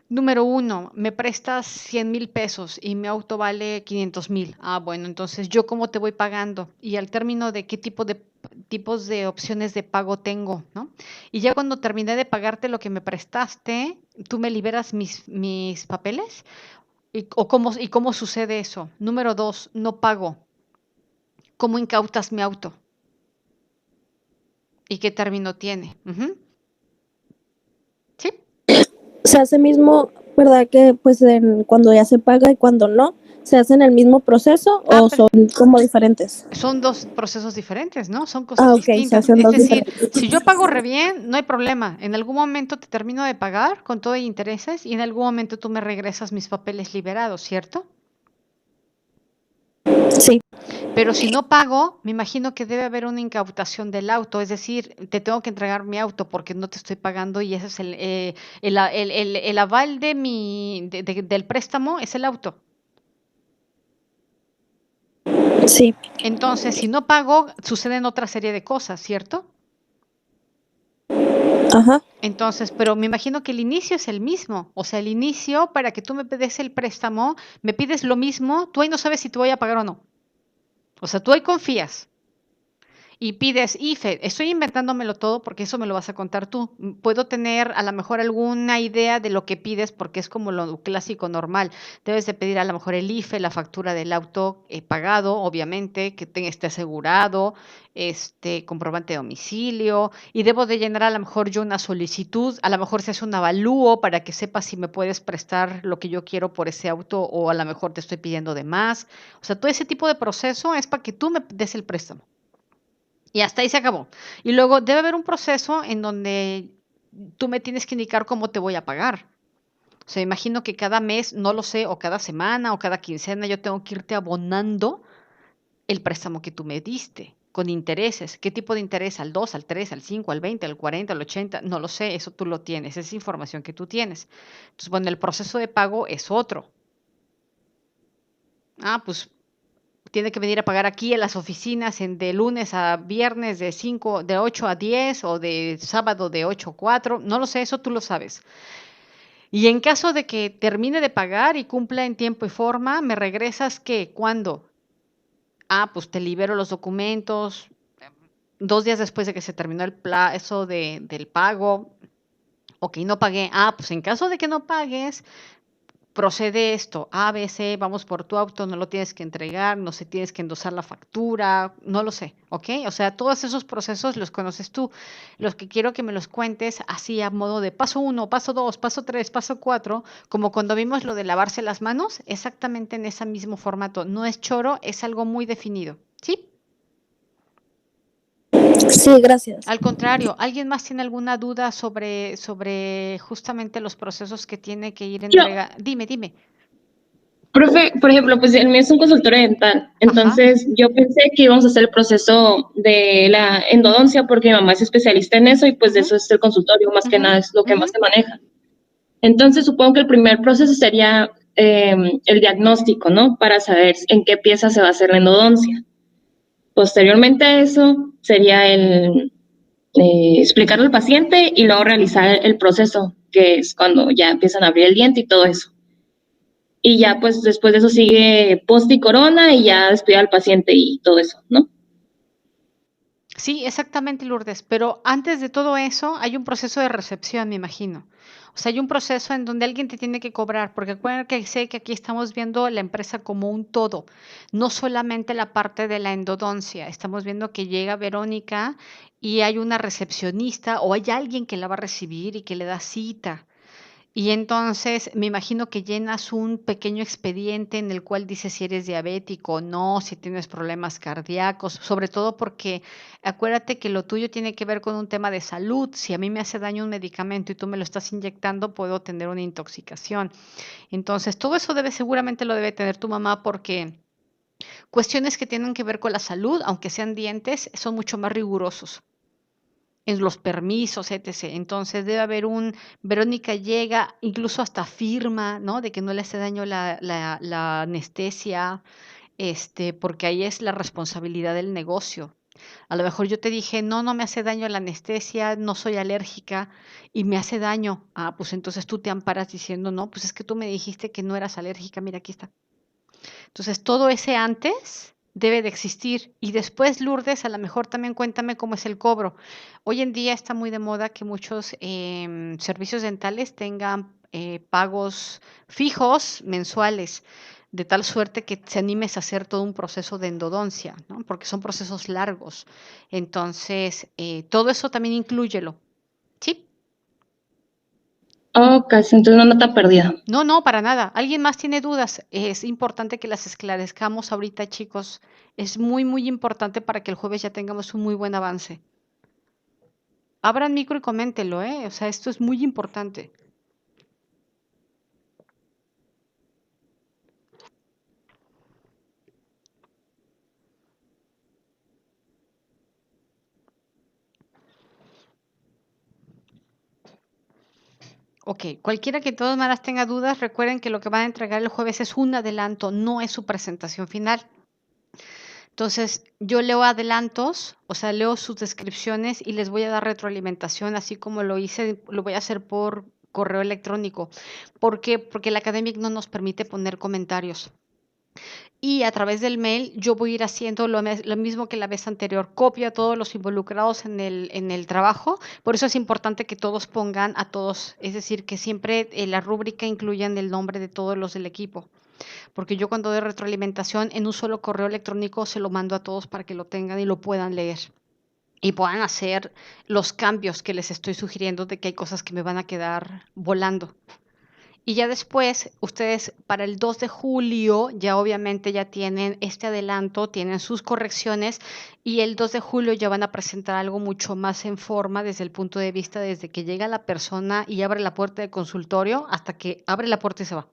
Número uno, me prestas 100,000 pesos y mi auto vale 500,000. Ah, bueno, entonces yo cómo te voy pagando y al término de qué tipos de opciones de pago tengo, ¿no? Y ya cuando terminé de pagarte lo que me prestaste, tú me liberas mis papeles y cómo sucede eso. Número dos, no pago. ¿Cómo incautas mi auto? ¿Y qué término tiene? Ujú. Sí, Se hace mismo, ¿verdad? Que pues cuando ya se paga y cuando no, ¿se hacen el mismo proceso ah, o son como diferentes? son dos procesos diferentes, ¿no? Son cosas Ah, ok, se distintas. hacen Es dos decir, diferentes. si yo pago re bien, no hay problema. En algún momento te termino de pagar con todo y intereses y en algún momento tú me regresas mis papeles liberados, ¿cierto? Sí. Pero si no pago, me imagino que debe haber una incautación del auto, es decir, te tengo que entregar mi auto porque no te estoy pagando y ese es el aval de del préstamo, es el auto. Sí. Entonces, si no pago, suceden otra serie de cosas, ¿cierto? Ajá. Entonces, pero me imagino que el inicio es el mismo. O sea, el inicio, para que tú me des el préstamo, me pides lo mismo, tú ahí no sabes si te voy a pagar o no. O sea, tú ahí confías y pides IFE. Estoy inventándomelo todo porque eso me lo vas a contar tú. Puedo tener a lo mejor alguna idea de lo que pides porque es como lo clásico normal. Debes de pedir a lo mejor el IFE, la factura del auto pagado, obviamente, que esté asegurado, comprobante de domicilio y debo de llenar a lo mejor yo una solicitud, a lo mejor se hace un avalúo para que sepas si me puedes prestar lo que yo quiero por ese auto o a lo mejor te estoy pidiendo de más. O sea, todo ese tipo de proceso es para que tú me des el préstamo. Y hasta ahí se acabó. Y luego debe haber un proceso en donde tú me tienes que indicar cómo te voy a pagar. O sea, imagino que cada mes, no lo sé, o cada semana o cada quincena, yo tengo que irte abonando el préstamo que tú me diste con intereses. ¿Qué tipo de interés? ¿Al 2, al 3, al 5, al 20, al 40, al 80? No lo sé, eso tú lo tienes, es información que tú tienes. Entonces, bueno, el proceso de pago es otro. Ah, pues tiene que venir a pagar aquí en las oficinas de lunes a viernes de 8 a 10 o de sábado de 8 a 4, no lo sé, eso tú lo sabes. Y en caso de que termine de pagar y cumpla en tiempo y forma, ¿me regresas qué? ¿Cuándo? Pues te libero los documentos 2 días después de que se terminó el plazo del pago. Ok, no pagué. Pues en caso de que no pagues, procede esto, A, B, C, vamos por tu auto, no lo tienes que entregar, no se tienes que endosar la factura, no lo sé, ¿ok? O sea, todos esos procesos los conoces tú. Los que quiero que me los cuentes así a modo de paso 1, paso 2, paso 3, paso 4, como cuando vimos lo de lavarse las manos, exactamente en ese mismo formato. No es choro, es algo muy definido, ¿sí? Sí, gracias. Al contrario, ¿alguien más tiene alguna duda sobre justamente los procesos que tiene que ir Yo, entrega? Dime. profe, por ejemplo, pues el mío es un consultorio dental, Ajá. entonces yo pensé que íbamos a hacer el proceso de la endodoncia porque mi mamá es especialista en eso y pues de Ujú, eso es el consultorio, más que ujú, nada es lo que ujú. más se maneja. Entonces supongo que el primer proceso sería el diagnóstico, ¿no? Para saber en qué pieza se va a hacer la endodoncia. Posteriormente a eso sería el explicarle al paciente y luego realizar el proceso, que es cuando ya empiezan a abrir el diente y todo eso. Y ya pues después de eso sigue post y corona y ya despide al paciente y todo eso, ¿no? Sí, exactamente, Lourdes. Pero antes de todo eso, hay un proceso de recepción, me imagino. O sea, hay un proceso en donde alguien te tiene que cobrar, porque acuérdate que sé que aquí estamos viendo la empresa como un todo, no solamente la parte de la endodoncia. Estamos viendo que llega Verónica y hay una recepcionista o hay alguien que la va a recibir y que le da cita. Y entonces me imagino que llenas un pequeño expediente en el cual dices si eres diabético o no, si tienes problemas cardíacos, sobre todo porque acuérdate que lo tuyo tiene que ver con un tema de salud. Si a mí me hace daño un medicamento y tú me lo estás inyectando, puedo tener una intoxicación. Entonces, todo eso seguramente lo debe tener tu mamá porque cuestiones que tienen que ver con la salud, aunque sean dientes, son mucho más rigurosos en los permisos, etc. Entonces debe haber Verónica llega, incluso hasta firma, ¿no? De que no le hace daño la anestesia, porque ahí es la responsabilidad del negocio. A lo mejor yo te dije, no, no me hace daño la anestesia, no soy alérgica y me hace daño. Pues entonces tú te amparas diciendo, no, pues es que tú me dijiste que no eras alérgica, mira, aquí está. Entonces, todo ese antes debe de existir. Y después, Lourdes, a lo mejor también cuéntame cómo es el cobro. Hoy en día está muy de moda que muchos servicios dentales tengan pagos fijos mensuales, de tal suerte que te animes a hacer todo un proceso de endodoncia, ¿no? Porque son procesos largos. Entonces, todo eso también inclúyelo. ¿Sí? Oh, casi, entonces no anda tan perdida. No, no, para nada. ¿Alguien más tiene dudas? Es importante que las esclarezcamos ahorita, chicos. Es muy, muy importante para que el jueves ya tengamos un muy buen avance. Abran micro y coméntenlo, ¿eh? O sea, esto es muy importante. Ok, cualquiera que de todas maneras tenga dudas, recuerden que lo que van a entregar el jueves es un adelanto, no es su presentación final. Entonces, yo leo adelantos, o sea, leo sus descripciones y les voy a dar retroalimentación, así como lo hice, lo voy a hacer por correo electrónico. ¿Por qué? Porque la Academic no nos permite poner comentarios. Y a través del mail yo voy a ir haciendo lo mismo que la vez anterior, copio a todos los involucrados en el trabajo, por eso es importante que todos pongan a todos, es decir, que siempre la rúbrica incluyan el nombre de todos los del equipo, porque yo cuando doy retroalimentación en un solo correo electrónico se lo mando a todos para que lo tengan y lo puedan leer y puedan hacer los cambios que les estoy sugiriendo de que hay cosas que me van a quedar volando. Y ya después, ustedes para el 2 de julio, ya obviamente ya tienen este adelanto, tienen sus correcciones y el 2 de julio ya van a presentar algo mucho más en forma desde el punto de vista desde que llega la persona y abre la puerta de consultorio hasta que abre la puerta y se va.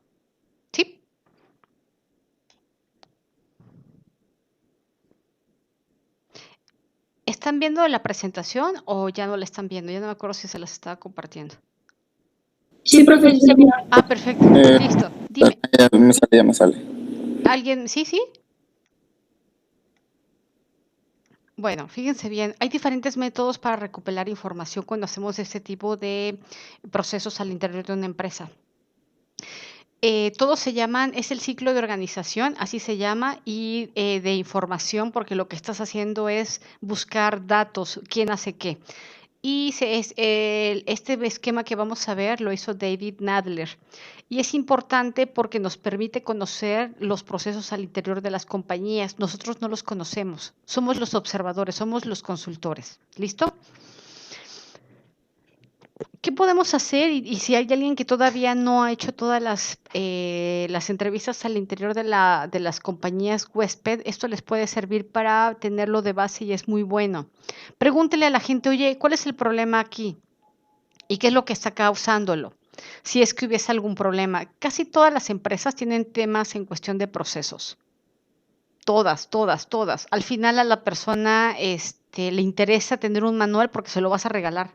¿Sí? ¿Están viendo la presentación o ya no la están viendo? Ya no me acuerdo si se las estaba compartiendo. Sí, profe, sí, Perfecto. Listo. Dime. Ya me sale. ¿Alguien? ¿Sí, sí? Bueno, fíjense bien, hay diferentes métodos para recopilar información cuando hacemos este tipo de procesos al interior de una empresa. Todos se llaman, es el ciclo de organización, así se llama, y de información, porque lo que estás haciendo es buscar datos, quién hace qué. Y este esquema que vamos a ver lo hizo David Nadler. Y es importante porque nos permite conocer los procesos al interior de las compañías. Nosotros no los conocemos, somos los observadores, somos los consultores. ¿Listo? ¿Qué podemos hacer? Y si hay alguien que todavía no ha hecho todas las entrevistas al interior de las compañías huésped, esto les puede servir para tenerlo de base y es muy bueno. Pregúntele a la gente, oye, ¿cuál es el problema aquí? ¿Y qué es lo que está causándolo? Si es que hubiese algún problema. Casi todas las empresas tienen temas en cuestión de procesos. Todas, todas, todas. Al final a la persona le interesa tener un manual porque se lo vas a regalar.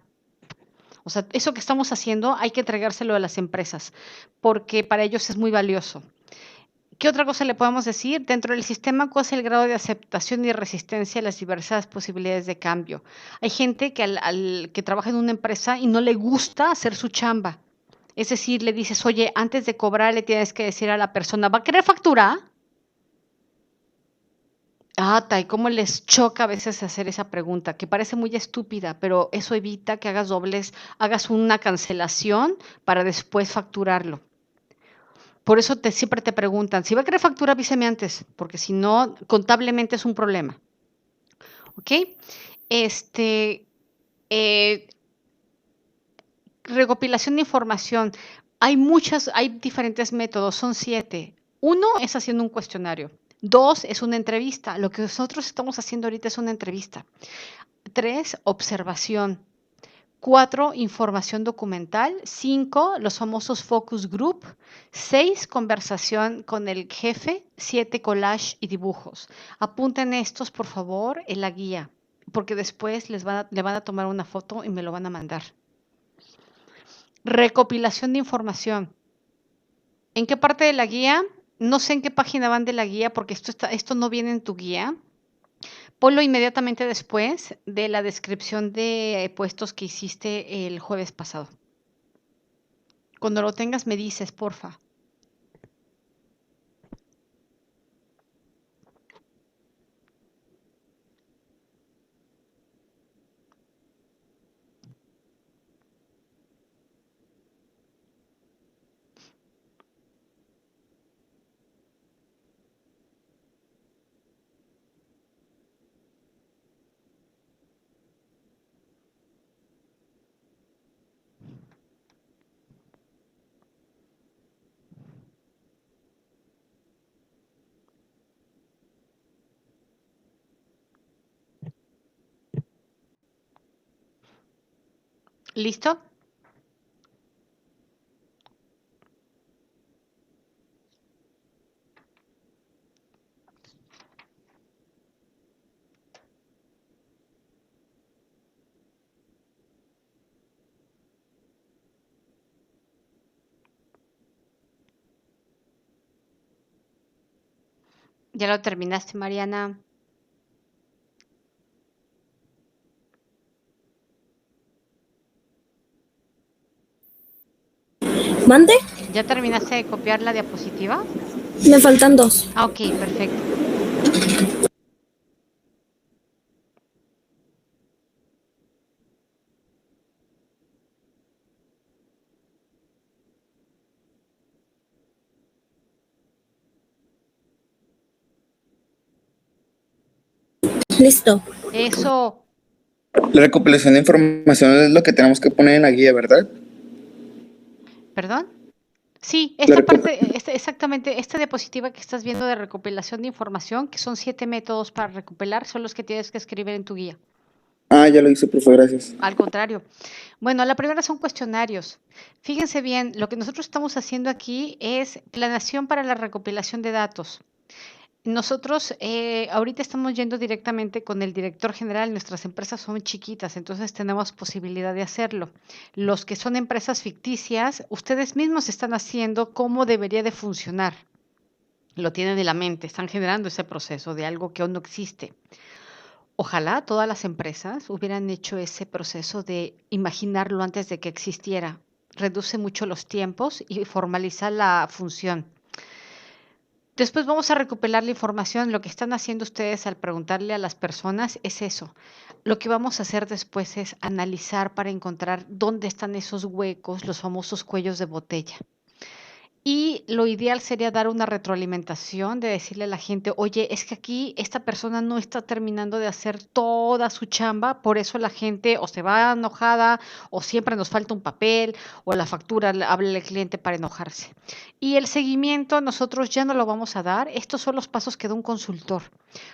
O sea, eso que estamos haciendo hay que entregárselo a las empresas porque para ellos es muy valioso. ¿Qué otra cosa le podemos decir? Dentro del sistema, ¿cuál es el grado de aceptación y resistencia a las diversas posibilidades de cambio? Hay gente que trabaja en una empresa y no le gusta hacer su chamba. Es decir, le dices, oye, antes de cobrar le tienes que decir a la persona, ¿va a querer factura? ¿Y cómo les choca a veces hacer esa pregunta? Que parece muy estúpida, pero eso evita que hagas una cancelación para después facturarlo. Por eso siempre te preguntan, si va a querer factura, avíseme antes, porque si no, contablemente es un problema. ¿Ok? Eh, recopilación de información. Hay diferentes métodos, son 7. 1 es haciendo un cuestionario. 2 es una entrevista. Lo que nosotros estamos haciendo ahorita es una entrevista. 3, observación. 4, información documental. 5, los famosos focus group. 6, conversación con el jefe. 7, collage y dibujos. Apunten estos, por favor, en la guía, porque después le van a tomar una foto y me lo van a mandar. Recopilación de información. ¿En qué parte de la guía? No sé en qué página van de la guía porque esto no viene en tu guía. Ponlo inmediatamente después de la descripción de puestos que hiciste el jueves pasado. Cuando lo tengas me dices, porfa. ¿Listo? ¿Ya lo terminaste, Mariana? ¿Mande? ¿Ya terminaste de copiar la diapositiva? Me faltan 2. Ok, perfecto. Listo. Eso, La recopilación de información es lo que tenemos que poner en la guía, ¿verdad? ¿perdón? Sí, La esta reco- parte, exactamente, esta diapositiva que estás viendo de recopilación de información, que son 7 métodos para recopilar, son los que tienes que escribir en tu guía. ya lo hice, profe, gracias. Al contrario. Bueno, la primera son cuestionarios. Fíjense bien, lo que nosotros estamos haciendo aquí es planeación para la recopilación de datos. Nosotros ahorita estamos yendo directamente con el director general. Nuestras empresas son chiquitas, entonces tenemos posibilidad de hacerlo. Los que son empresas ficticias, ustedes mismos están haciendo cómo debería de funcionar. Lo tienen en la mente, están generando ese proceso de algo que aún no existe. Ojalá todas las empresas hubieran hecho ese proceso de imaginarlo antes de que existiera. Reduce mucho los tiempos y formaliza la función. Después vamos a recopilar la información. Lo que están haciendo ustedes al preguntarle a las personas es eso. Lo que vamos a hacer después es analizar para encontrar dónde están esos huecos, los famosos cuellos de botella. Y lo ideal sería dar una retroalimentación de decirle a la gente, oye, es que aquí esta persona no está terminando de hacer toda su chamba, por eso la gente o se va enojada o siempre nos falta un papel o la factura habla al cliente para enojarse. Y el seguimiento nosotros ya no lo vamos a dar, estos son los pasos que da un consultor,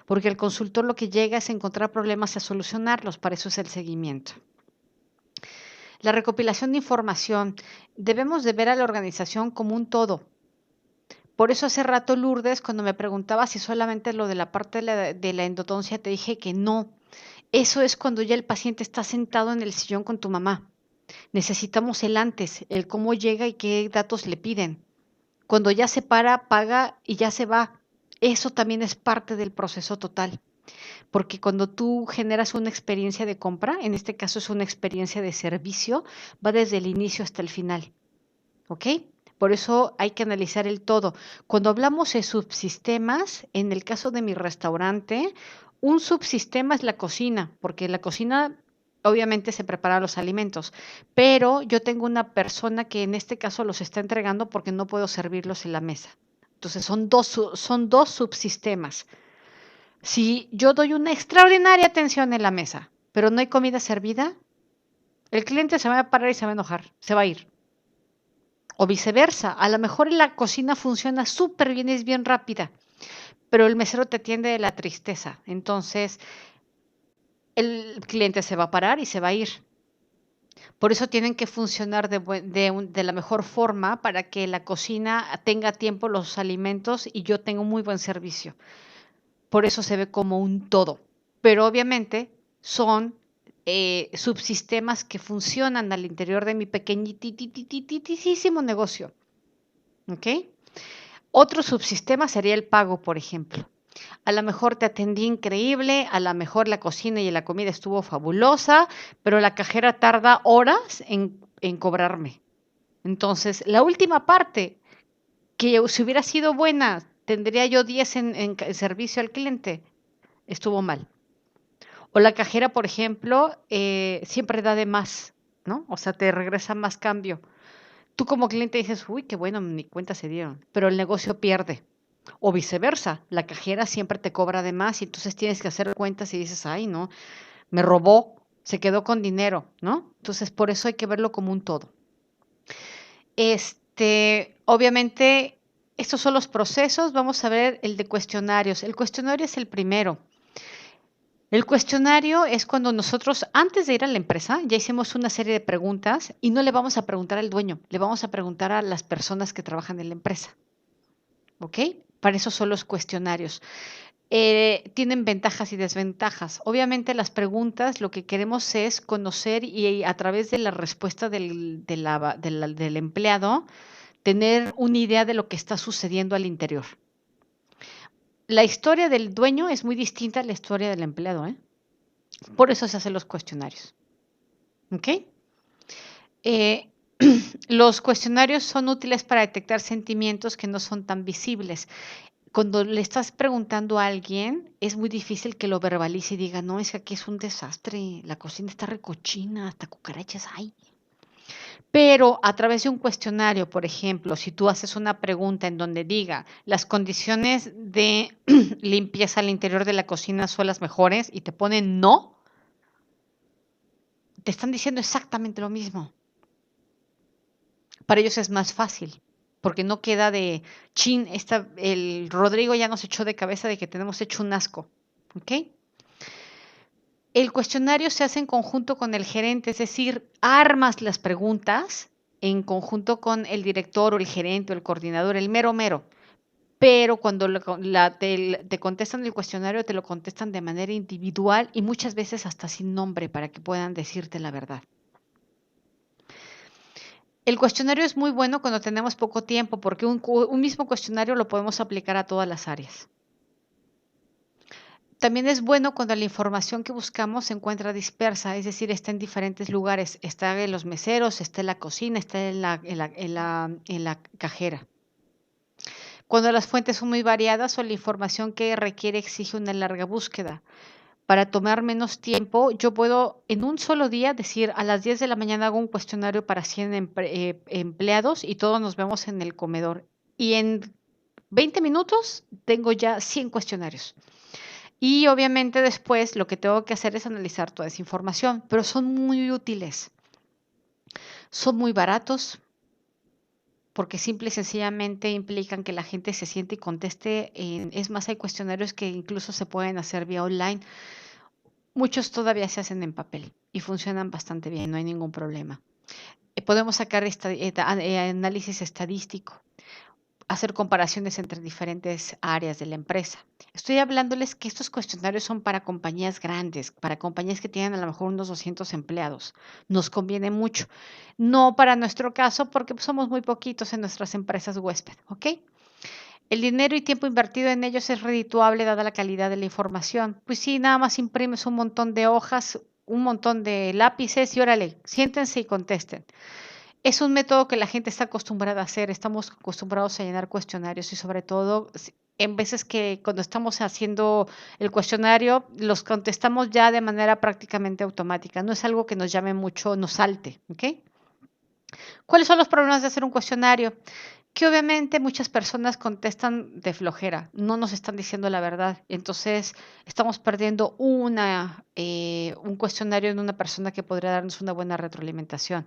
porque el consultor lo que llega es encontrar problemas y a solucionarlos, para eso es el seguimiento. La recopilación de información. Debemos de ver a la organización como un todo. Por eso hace rato, Lourdes, cuando me preguntaba si solamente lo de la parte de la endodoncia, te dije que no. Eso es cuando ya el paciente está sentado en el sillón con tu mamá. Necesitamos el antes, el cómo llega y qué datos le piden. Cuando ya se para, paga y ya se va. Eso también es parte del proceso total. Porque cuando tú generas una experiencia de compra, en este caso es una experiencia de servicio, va desde el inicio hasta el final. ¿Ok? Por eso hay que analizar el todo. Cuando hablamos de subsistemas, en el caso de mi restaurante, un subsistema es la cocina, porque la cocina obviamente se prepara los alimentos, pero yo tengo una persona que en este caso los está entregando porque no puedo servirlos en la mesa. Entonces son dos subsistemas. Si yo doy una extraordinaria atención en la mesa, pero no hay comida servida, el cliente se va a parar y se va a enojar, se va a ir. O viceversa, a lo mejor la cocina funciona súper bien, es bien rápida, pero el mesero te atiende de la tristeza. Entonces, el cliente se va a parar y se va a ir. Por eso tienen que funcionar de la mejor forma para que la cocina tenga tiempo los alimentos y yo tenga un muy buen servicio. Por eso se ve como un todo. Pero obviamente son subsistemas que funcionan al interior de mi pequeñitísimo negocio. ¿Ok? Otro subsistema sería el pago, por ejemplo. A lo mejor te atendí increíble, a lo mejor la cocina y la comida estuvo fabulosa, pero la cajera tarda horas en cobrarme. Entonces, la última parte, que si hubiera sido buena, tendría yo 10 en servicio al cliente, estuvo mal. O la cajera, por ejemplo, siempre da de más, ¿no? O sea, te regresa más cambio. Tú como cliente dices, uy, qué bueno, ni cuenta se dieron, pero el negocio pierde. O viceversa, la cajera siempre te cobra de más y entonces tienes que hacer cuentas y dices, ay, no, me robó, se quedó con dinero, ¿no? Entonces, por eso hay que verlo como un todo. Obviamente, estos son los procesos. Vamos a ver el de cuestionarios. El cuestionario es el primero. El cuestionario es cuando nosotros, antes de ir a la empresa, ya hicimos una serie de preguntas y no le vamos a preguntar al dueño, le vamos a preguntar a las personas que trabajan en la empresa. ¿Ok? Para eso son los cuestionarios. Tienen ventajas y desventajas. Obviamente las preguntas lo que queremos es conocer y a través de la respuesta del empleado tener una idea de lo que está sucediendo al interior. La historia del dueño es muy distinta a la historia del empleado, ¿eh? Por eso se hacen los cuestionarios. ¿Ok? Los cuestionarios son útiles para detectar sentimientos que no son tan visibles. Cuando le estás preguntando a alguien, es muy difícil que lo verbalice y diga, no, es que aquí es un desastre, la cocina está recochina, hasta cucarachas hay. Pero a través de un cuestionario, por ejemplo, si tú haces una pregunta en donde diga, las condiciones de limpieza al interior de la cocina son las mejores y te ponen no, te están diciendo exactamente lo mismo. Para ellos es más fácil, porque no queda de chin, el Rodrigo ya nos echó de cabeza de que tenemos hecho un asco. ¿Ok? El cuestionario se hace en conjunto con el gerente, es decir, armas las preguntas en conjunto con el director o el gerente o el coordinador, el mero mero. Pero cuando te contestan el cuestionario, te lo contestan de manera individual y muchas veces hasta sin nombre para que puedan decirte la verdad. El cuestionario es muy bueno cuando tenemos poco tiempo porque un mismo cuestionario lo podemos aplicar a todas las áreas. También es bueno cuando la información que buscamos se encuentra dispersa, es decir, está en diferentes lugares. Está en los meseros, está en la cocina, está en la cajera. Cuando las fuentes son muy variadas o la información que requiere exige una larga búsqueda. Para tomar menos tiempo, yo puedo en un solo día decir a las 10 de la mañana hago un cuestionario para 100 empleados y todos nos vemos en el comedor. Y en 20 minutos tengo ya 100 cuestionarios. Y obviamente después lo que tengo que hacer es analizar toda esa información, pero son muy útiles. Son muy baratos porque simple y sencillamente implican que la gente se siente y conteste. Es más, hay cuestionarios que incluso se pueden hacer vía online. Muchos todavía se hacen en papel y funcionan bastante bien, no hay ningún problema. Podemos sacar análisis estadístico, hacer comparaciones entre diferentes áreas de la empresa. Estoy hablándoles que estos cuestionarios son para compañías grandes, para compañías que tienen a lo mejor unos 200 empleados. Nos conviene mucho. No para nuestro caso porque somos muy poquitos en nuestras empresas huésped, ¿ok? El dinero y tiempo invertido en ellos es redituable dada la calidad de la información. Pues sí, nada más imprimes un montón de hojas, un montón de lápices y órale, siéntense y contesten. Es un método que la gente está acostumbrada a hacer, estamos acostumbrados a llenar cuestionarios y sobre todo en veces que cuando estamos haciendo el cuestionario los contestamos ya de manera prácticamente automática, no es algo que nos llame mucho, nos salte, ¿ok? ¿Cuáles son los problemas de hacer un cuestionario? Que obviamente muchas personas contestan de flojera, no nos están diciendo la verdad. Entonces, estamos perdiendo un cuestionario en una persona que podría darnos una buena retroalimentación.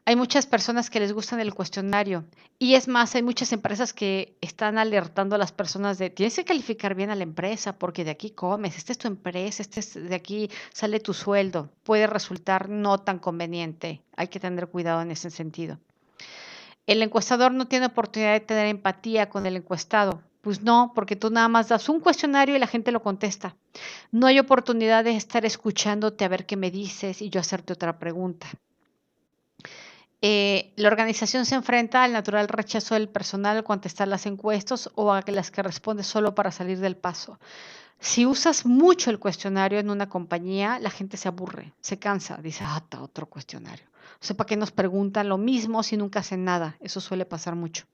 Hay muchas personas que les gustan el cuestionario y es más, hay muchas empresas que están alertando a las personas de tienes que calificar bien a la empresa porque de aquí comes, esta es tu empresa, de aquí sale tu sueldo. Puede resultar no tan conveniente, hay que tener cuidado en ese sentido. El encuestador no tiene oportunidad de tener empatía con el encuestado. Pues no, porque tú nada más das un cuestionario y la gente lo contesta. No hay oportunidad de estar escuchándote a ver qué me dices y yo hacerte otra pregunta. La organización se enfrenta al natural rechazo del personal al contestar las encuestas o a las que responde solo para salir del paso. Si usas mucho el cuestionario en una compañía, la gente se aburre, se cansa, dice, está otro cuestionario. O sea, ¿para qué nos preguntan lo mismo si nunca hacen nada? Eso suele pasar mucho.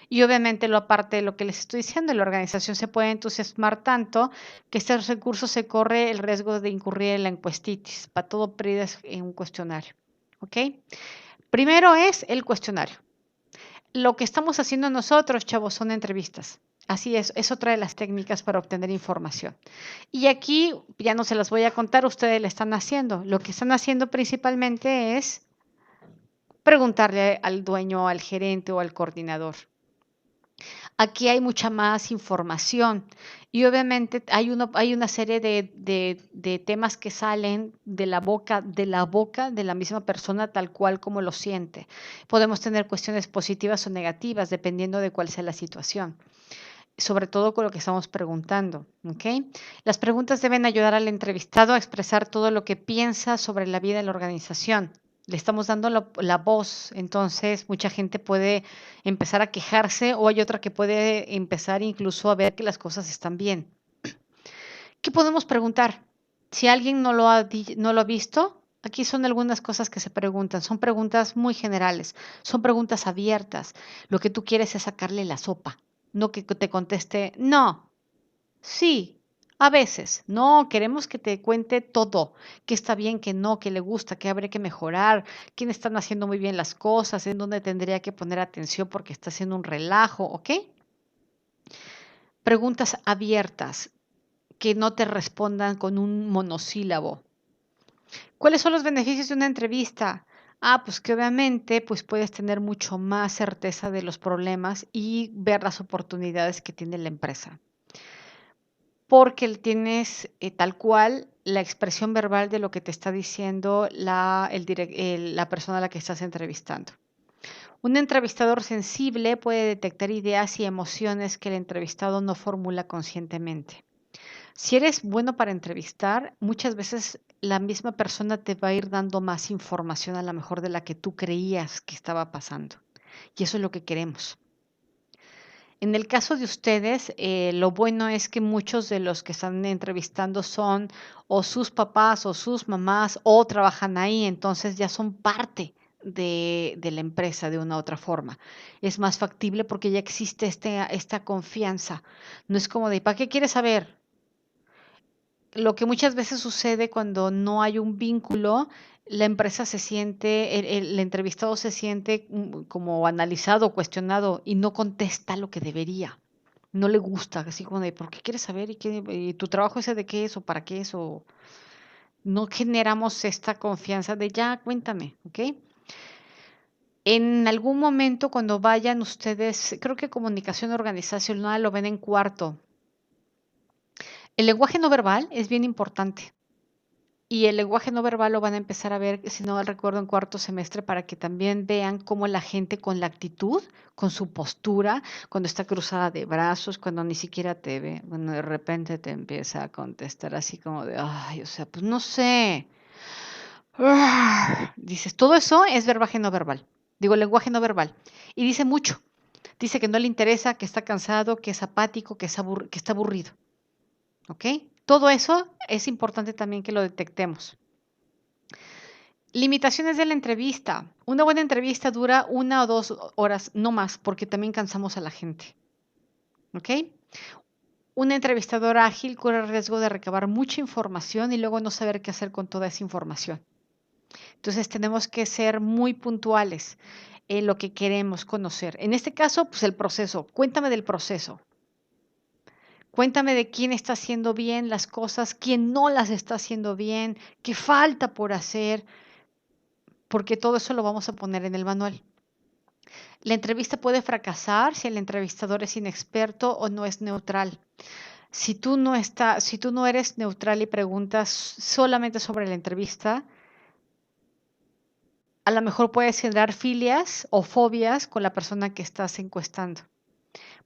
Y obviamente, aparte de lo que les estoy diciendo, la organización se puede entusiasmar tanto que estos recursos se corre el riesgo de incurrir en la encuestitis. Para todo pides en un cuestionario. ¿Ok? Primero es el cuestionario. Lo que estamos haciendo nosotros, chavos, son entrevistas. Así es otra de las técnicas para obtener información. Y aquí ya no se las voy a contar, ustedes le están haciendo. Lo que están haciendo principalmente es preguntarle al dueño, al gerente o al coordinador. Aquí hay mucha más información y obviamente hay una serie de temas que salen de la boca de la misma persona tal cual como lo siente. Podemos tener cuestiones positivas o negativas dependiendo de cuál sea la situación, sobre todo con lo que estamos preguntando, ¿ok? Las preguntas deben ayudar al entrevistado a expresar todo lo que piensa sobre la vida de la organización. Le estamos dando la voz, entonces mucha gente puede empezar a quejarse o hay otra que puede empezar incluso a ver que las cosas están bien. ¿Qué podemos preguntar? Si alguien no lo ha visto, aquí son algunas cosas que se preguntan. Son preguntas muy generales, son preguntas abiertas. Lo que tú quieres es sacarle la sopa, no que te conteste, no, sí, a veces, no, queremos que te cuente todo, que está bien, que no, que le gusta, que habría que mejorar, quién están haciendo muy bien las cosas, en dónde tendría que poner atención porque está haciendo un relajo, ¿ok? Preguntas abiertas, que no te respondan con un monosílabo. ¿Cuáles son los beneficios de una entrevista? Pues que obviamente pues puedes tener mucho más certeza de los problemas y ver las oportunidades que tiene la empresa. Porque tienes tal cual la expresión verbal de lo que te está diciendo la persona a la que estás entrevistando. Un entrevistador sensible puede detectar ideas y emociones que el entrevistado no formula conscientemente. Si eres bueno para entrevistar, muchas veces la misma persona te va a ir dando más información a lo mejor de la que tú creías que estaba pasando. Y eso es lo que queremos. En el caso de ustedes, lo bueno es que muchos de los que están entrevistando son o sus papás o sus mamás o trabajan ahí, entonces ya son parte de la empresa de una u otra forma. Es más factible porque ya existe esta confianza. No es como de, ¿para qué quieres saber? Lo que muchas veces sucede cuando no hay un vínculo, la empresa se siente, el entrevistado se siente como analizado, cuestionado y no contesta lo que debería. No le gusta, así como de, ¿por qué quieres saber? ¿Y tu trabajo ese de qué es o para qué es? O no generamos esta confianza de ya, cuéntame, ¿ok? En algún momento cuando vayan ustedes, creo que comunicación organizacional lo ven en cuarto. El lenguaje no verbal es bien importante. Y el lenguaje no verbal lo van a empezar a ver, si no mal recuerdo, en cuarto semestre para que también vean cómo la gente con la actitud, con su postura, cuando está cruzada de brazos, cuando ni siquiera te ve, bueno, de repente te empieza a contestar así como de, ay, o sea, pues no sé. Dices, todo eso es verbaje no verbal. Digo, lenguaje no verbal. Y dice mucho. Dice que no le interesa, que está cansado, que es apático, que está aburrido. ¿Ok? Todo eso es importante también que lo detectemos. Limitaciones de la entrevista. Una buena entrevista dura 1 o 2 horas, no más, porque también cansamos a la gente. ¿Ok? Un entrevistador ágil corre el riesgo de recabar mucha información y luego no saber qué hacer con toda esa información. Entonces tenemos que ser muy puntuales en lo que queremos conocer. En este caso, pues el proceso. Cuéntame del proceso. Cuéntame de quién está haciendo bien las cosas, quién no las está haciendo bien, qué falta por hacer, porque todo eso lo vamos a poner en el manual. La entrevista puede fracasar si el entrevistador es inexperto o no es neutral. Si tú no eres neutral y preguntas solamente sobre la entrevista, a lo mejor puedes generar filias o fobias con la persona que estás encuestando,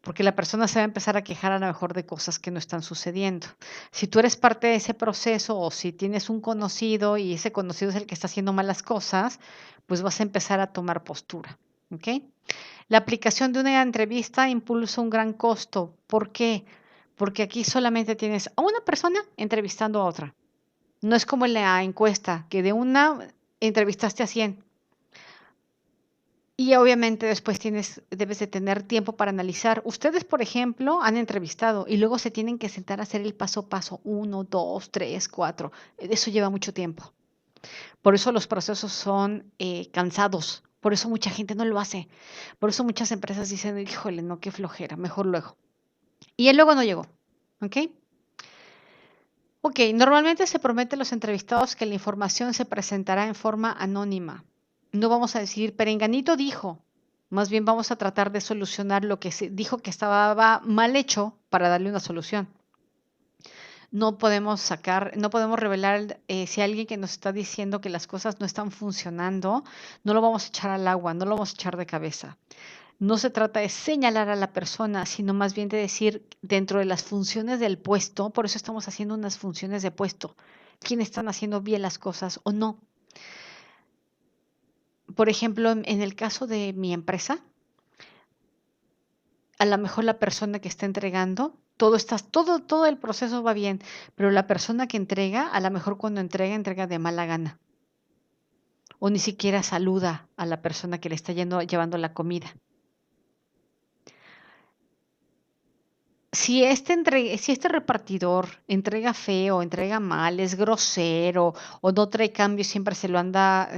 porque la persona se va a empezar a quejar a lo mejor de cosas que no están sucediendo. Si tú eres parte de ese proceso o si tienes un conocido y ese conocido es el que está haciendo malas cosas, pues vas a empezar a tomar postura. ¿Ok? La aplicación de una entrevista impulsa un gran costo. ¿Por qué? Porque aquí solamente tienes a una persona entrevistando a otra. No es como en la encuesta, que de una entrevistaste a 100. Y obviamente después debes de tener tiempo para analizar. Ustedes, por ejemplo, han entrevistado y luego se tienen que sentar a hacer el paso a paso, 1, 2, 3, 4. Eso lleva mucho tiempo. Por eso los procesos son cansados. Por eso mucha gente no lo hace. Por eso muchas empresas dicen, híjole, no, qué flojera, mejor luego. Y él luego no llegó. ¿Ok? Ok, normalmente se promete a los entrevistados que la información se presentará en forma anónima. No vamos a decir, Perenganito dijo. Más bien vamos a tratar de solucionar lo que se dijo que estaba mal hecho para darle una solución. No podemos revelar si alguien que nos está diciendo que las cosas no están funcionando, no lo vamos a echar al agua, no lo vamos a echar de cabeza. No se trata de señalar a la persona, sino más bien de decir dentro de las funciones del puesto, por eso estamos haciendo unas funciones de puesto, quién están haciendo bien las cosas o no. Por ejemplo, en el caso de mi empresa, a lo mejor la persona que está entregando, todo el proceso va bien, pero la persona que entrega, a lo mejor cuando entrega de mala gana. O ni siquiera saluda a la persona que le está llevando la comida. Si este repartidor entrega feo, entrega mal, es grosero o no trae cambio, siempre se lo anda,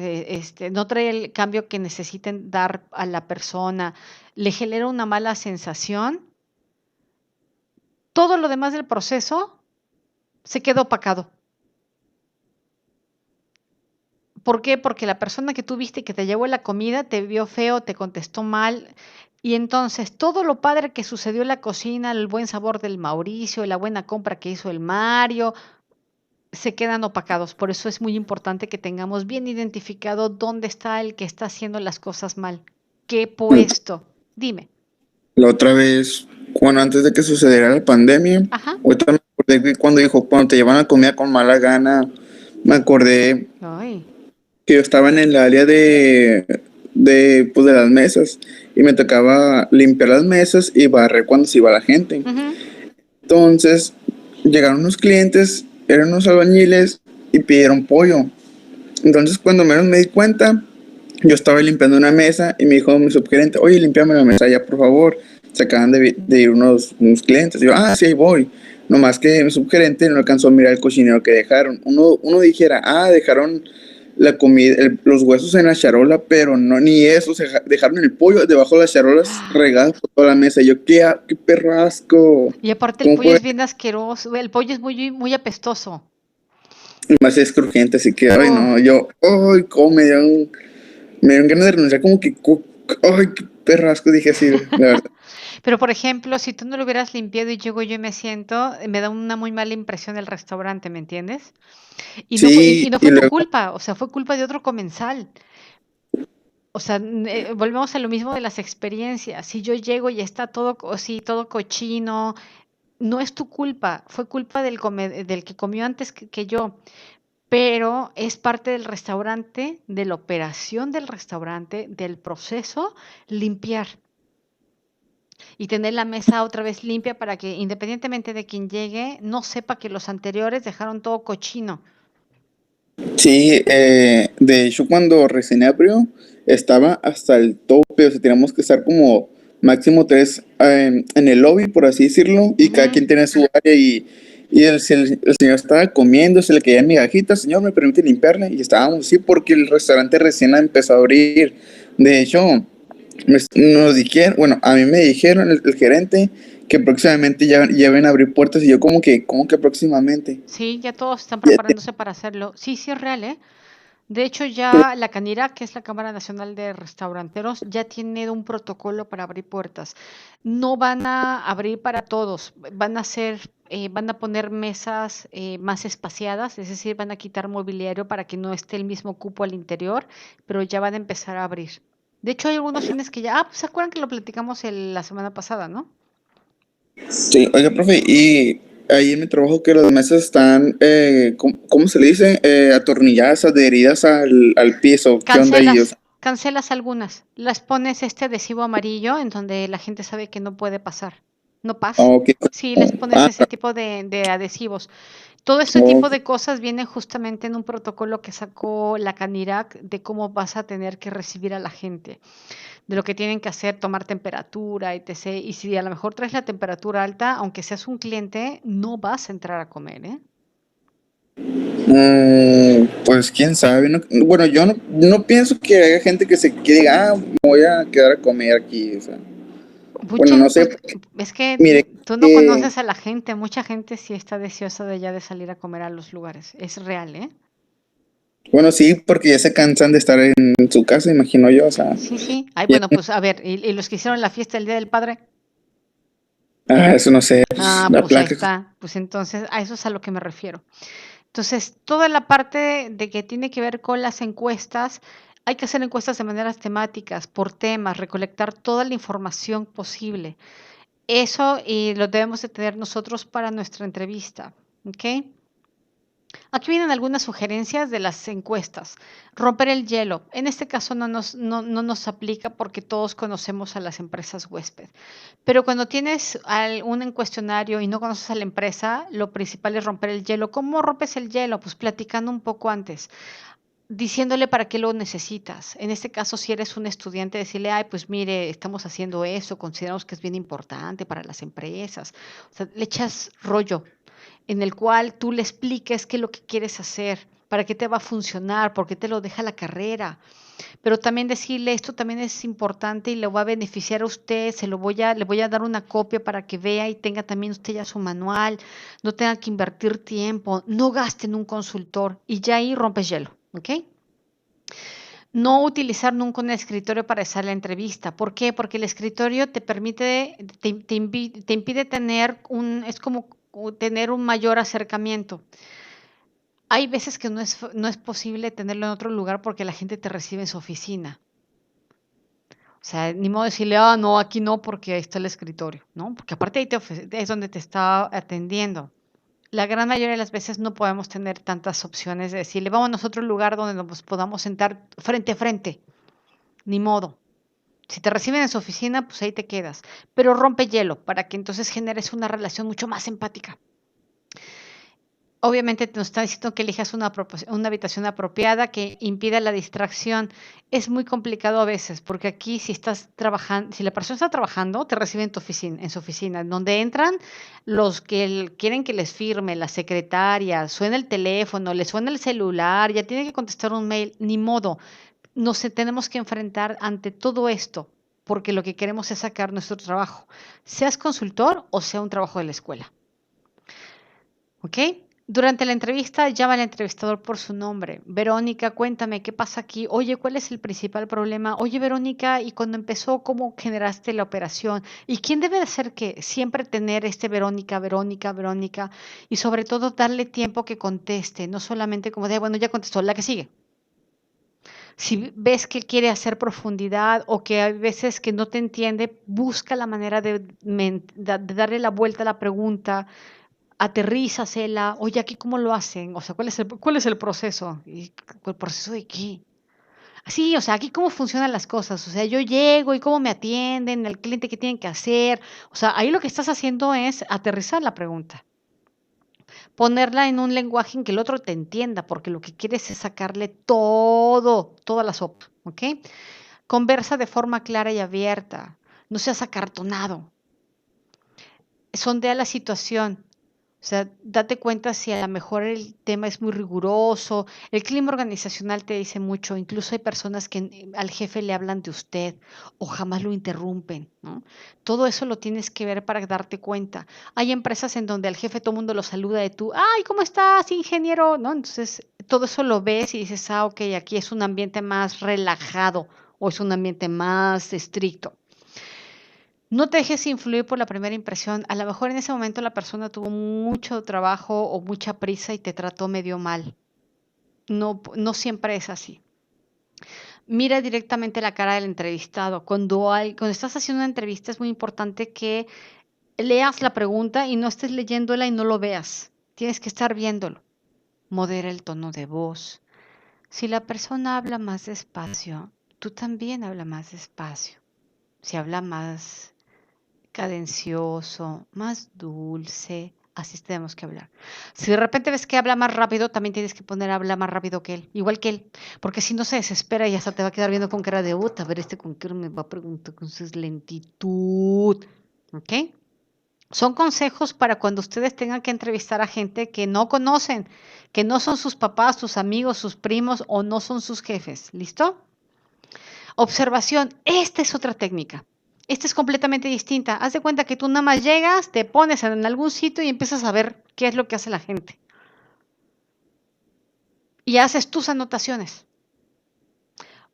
no trae el cambio que necesiten dar a la persona, le genera una mala sensación, todo lo demás del proceso se queda opacado. ¿Por qué? Porque la persona que tú viste que te llevó la comida te vio feo, te contestó mal. Y entonces todo lo padre que sucedió en la cocina, el buen sabor del Mauricio, la buena compra que hizo el Mario, se quedan opacados. Por eso es muy importante que tengamos bien identificado dónde está el que está haciendo las cosas mal. ¿Qué puesto? Dime. La otra vez, antes de que sucediera la pandemia, Ajá. ahorita me acordé que cuando dijo, cuando te llevan la comida con mala gana, me acordé Ay. que yo estaba en el área de las mesas y y me tocaba limpiar las mesas y barrer cuando se iba la gente. Ujú. Entonces, llegaron unos clientes, eran unos albañiles y pidieron pollo. Entonces, cuando menos me di cuenta, yo estaba limpiando una mesa y me dijo mi subgerente, oye, límpiame la mesa ya, por favor. Se acaban de ir unos clientes. Y yo, sí, ahí voy. Nomás que mi subgerente no alcanzó a mirar el cochinero que dejaron. Uno dijera, dejaron la comida, los huesos en la charola, pero no, ni eso. Dejaron el pollo debajo de las charolas regadas por toda la mesa. Y yo, qué perro asco. Y aparte el ¿Cómo pollo puede? es bien asqueroso, el pollo es muy, muy apestoso. Más es crujiente, así que, ay, Oh. no, yo, ay, cómo me dieron ganas de renunciar, como que, ay, qué perrasco, dije así, la verdad. Pero, por ejemplo, si tú no lo hubieras limpiado y llego yo y me siento, me da una muy mala impresión el restaurante, ¿me entiendes? Y Sí, no y fue tu luego, culpa, o sea, fue culpa de otro comensal. O sea, volvemos a lo mismo de las experiencias. Si yo llego y está todo, sí, todo cochino, no es tu culpa, fue culpa del que comió antes que yo. Pero es parte del restaurante, de la operación del restaurante, del proceso, limpiar y tener la mesa otra vez limpia para que independientemente de quien llegue, no sepa que los anteriores dejaron todo cochino. sí, de hecho, cuando recién abrió, estaba hasta el tope, o sea, teníamos que estar como máximo tres en el lobby, por así decirlo, y cada Ujú. quien tiene su área, y el señor estaba comiendo, se le caían migajitas, señor, ¿me permite limpiarle? Y estábamos así porque el restaurante recién empezó a abrir. De hecho, nos dijeron, bueno, a mí me dijeron el gerente que próximamente ya ven a abrir puertas y yo como que próximamente. Sí, ya todos están Ya preparándose para hacerlo. Sí, sí es real, ¿eh? De hecho, ya la CANIRA, que es la Cámara Nacional de Restauranteros, ya tiene un protocolo para abrir puertas. No van a abrir para todos, van a poner mesas más espaciadas, es decir, van a quitar mobiliario para que no esté el mismo cupo al interior, pero ya van a empezar a abrir. De hecho, hay algunos cines que ya, pues se acuerdan que lo platicamos la semana pasada, ¿no? Sí, oiga, profe, y ahí en mi trabajo que las mesas están, ¿cómo se le dice? Atornilladas, adheridas al piso. ¿Qué onda ahí? O sea, Cancelas algunas, las pones este adhesivo amarillo en donde la gente sabe que no puede pasar, no pasa. ok, Sí, les pones ese tipo de adhesivos. Todo este ok. tipo de cosas viene justamente en un protocolo que sacó la CANIRAC de cómo vas a tener que recibir a la gente, de lo que tienen que hacer, tomar temperatura, etc. Y si a lo mejor traes la temperatura alta, aunque seas un cliente, no vas a entrar a comer, ¿eh? Pues quién sabe. Bueno, yo no pienso que haya gente que diga, me voy a quedar a comer aquí. O sea, bueno, no sé, Pues porque, es que mire, tú no eh, conoces a la gente, mucha gente sí está deseosa de ya de salir a comer a los lugares, es real, ¿eh? bueno, sí, porque ya se cansan de estar en su casa, imagino yo. O sea, Sí, sí. Ay, ya- bueno, pues a ver, ¿y los que hicieron la fiesta el Día del Padre? eso no sé, pues, Ah, la pues ahí placa. está. Pues entonces, a eso es a lo que me refiero. Entonces, toda la parte de que tiene que ver con las encuestas, hay que hacer encuestas de maneras temáticas, por temas, recolectar toda la información posible. Eso y lo debemos de tener nosotros para nuestra entrevista, ¿ok? Aquí vienen algunas sugerencias de las encuestas. Romper el hielo. En este caso no nos aplica porque todos conocemos a las empresas huésped. Pero cuando tienes un cuestionario y no conoces a la empresa, lo principal es romper el hielo. ¿Cómo rompes el hielo? Pues platicando un poco antes, diciéndole para qué lo necesitas. En este caso, si eres un estudiante, decirle, ay, pues mire, estamos haciendo eso, consideramos que es bien importante para las empresas. O sea, le echas rollo en el cual tú le expliques qué es lo que quieres hacer, para qué te va a funcionar, por qué te lo deja la carrera, pero también decirle esto también es importante y le va a beneficiar a usted, le voy a dar una copia para que vea y tenga también usted ya su manual, no tenga que invertir tiempo, no gaste en un consultor y ya ahí rompes hielo, ¿ok? No utilizar nunca un escritorio para hacer la entrevista. ¿Por qué? Porque el escritorio te permite, te impide tener es como tener un mayor acercamiento. Hay veces que no es posible tenerlo en otro lugar porque la gente te recibe en su oficina. O sea, ni modo de decirle, no, aquí no, porque ahí está el escritorio, ¿no? Porque aparte ahí es donde te está atendiendo. La gran mayoría de las veces no podemos tener tantas opciones de decirle, vamos a otro lugar donde nos podamos sentar frente a frente. Ni modo. Si te reciben en su oficina, pues ahí te quedas. Pero rompe hielo para que entonces generes una relación mucho más empática. Obviamente nos está diciendo que elijas una habitación apropiada que impida la distracción. Es muy complicado a veces, porque aquí si estás trabajando, si la persona está trabajando, te recibe en su oficina, en donde entran los que quieren que les firme, la secretaria, suena el teléfono, le suena el celular, ya tiene que contestar un mail, ni modo. Tenemos que enfrentar ante todo esto, porque lo que queremos es sacar nuestro trabajo, seas consultor o sea un trabajo de la escuela. ¿Ok? Durante la entrevista, llama al entrevistador por su nombre. Verónica, cuéntame, ¿qué pasa aquí? Oye, ¿cuál es el principal problema? Oye, Verónica, ¿y cuando empezó, cómo generaste la operación? ¿Y quién debe de hacer qué? Siempre tener Verónica, Verónica, Verónica, y sobre todo darle tiempo que conteste, no solamente como de, bueno, ya contestó, la que sigue. Si ves que quiere hacer profundidad o que hay veces que no te entiende, busca la manera de darle la vuelta a la pregunta, aterrízasela, oye, aquí cómo lo hacen, o sea, cuál es el proceso? ¿Y el proceso de qué? Sí, o sea, aquí cómo funcionan las cosas, o sea, yo llego y cómo me atienden, el cliente qué tienen que hacer, o sea, ahí lo que estás haciendo es aterrizar la pregunta, ponerla en un lenguaje en que el otro te entienda, porque lo que quieres es sacarle toda la sopa, ¿ok? Conversa de forma clara y abierta, no seas acartonado, sondea la situación. O sea, date cuenta si a lo mejor el tema es muy riguroso, el clima organizacional te dice mucho, incluso hay personas que al jefe le hablan de usted o jamás lo interrumpen, ¿no? Todo eso lo tienes que ver para darte cuenta. Hay empresas en donde al jefe todo el mundo lo saluda de tú, ay, ¿cómo estás, ingeniero? ¿No? Entonces, todo eso lo ves y dices, ah, ok, aquí es un ambiente más relajado o es un ambiente más estricto. No te dejes influir por la primera impresión. A lo mejor en ese momento la persona tuvo mucho trabajo o mucha prisa y te trató medio mal. No siempre es así. Mira directamente la cara del entrevistado. Cuando estás haciendo una entrevista es muy importante que leas la pregunta y no estés leyéndola y no lo veas. Tienes que estar viéndolo. Modera el tono de voz. Si la persona habla más despacio, tú también habla más despacio. Si habla más cadencioso, más dulce, así tenemos que hablar. Si de repente ves que habla más rápido, también tienes que poner a hablar más rápido que él, igual que él, porque si no se desespera y hasta te va a quedar viendo con cara de a ver con qué me va a preguntar con su lentitud, ¿ok? Son consejos para cuando ustedes tengan que entrevistar a gente que no conocen, que no son sus papás, sus amigos, sus primos o no son sus jefes, ¿listo? Observación, esta es otra técnica. Esta es completamente distinta. Haz de cuenta que tú nada más llegas, te pones en algún sitio y empiezas a ver qué es lo que hace la gente. Y haces tus anotaciones.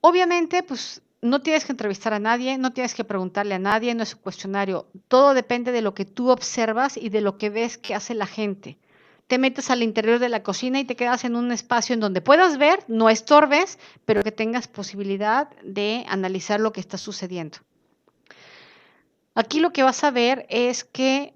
Obviamente, pues no tienes que entrevistar a nadie, no tienes que preguntarle a nadie, no es un cuestionario. Todo depende de lo que tú observas y de lo que ves que hace la gente. Te metes al interior de la cocina y te quedas en un espacio en donde puedas ver, no estorbes, pero que tengas posibilidad de analizar lo que está sucediendo. Aquí lo que vas a ver es que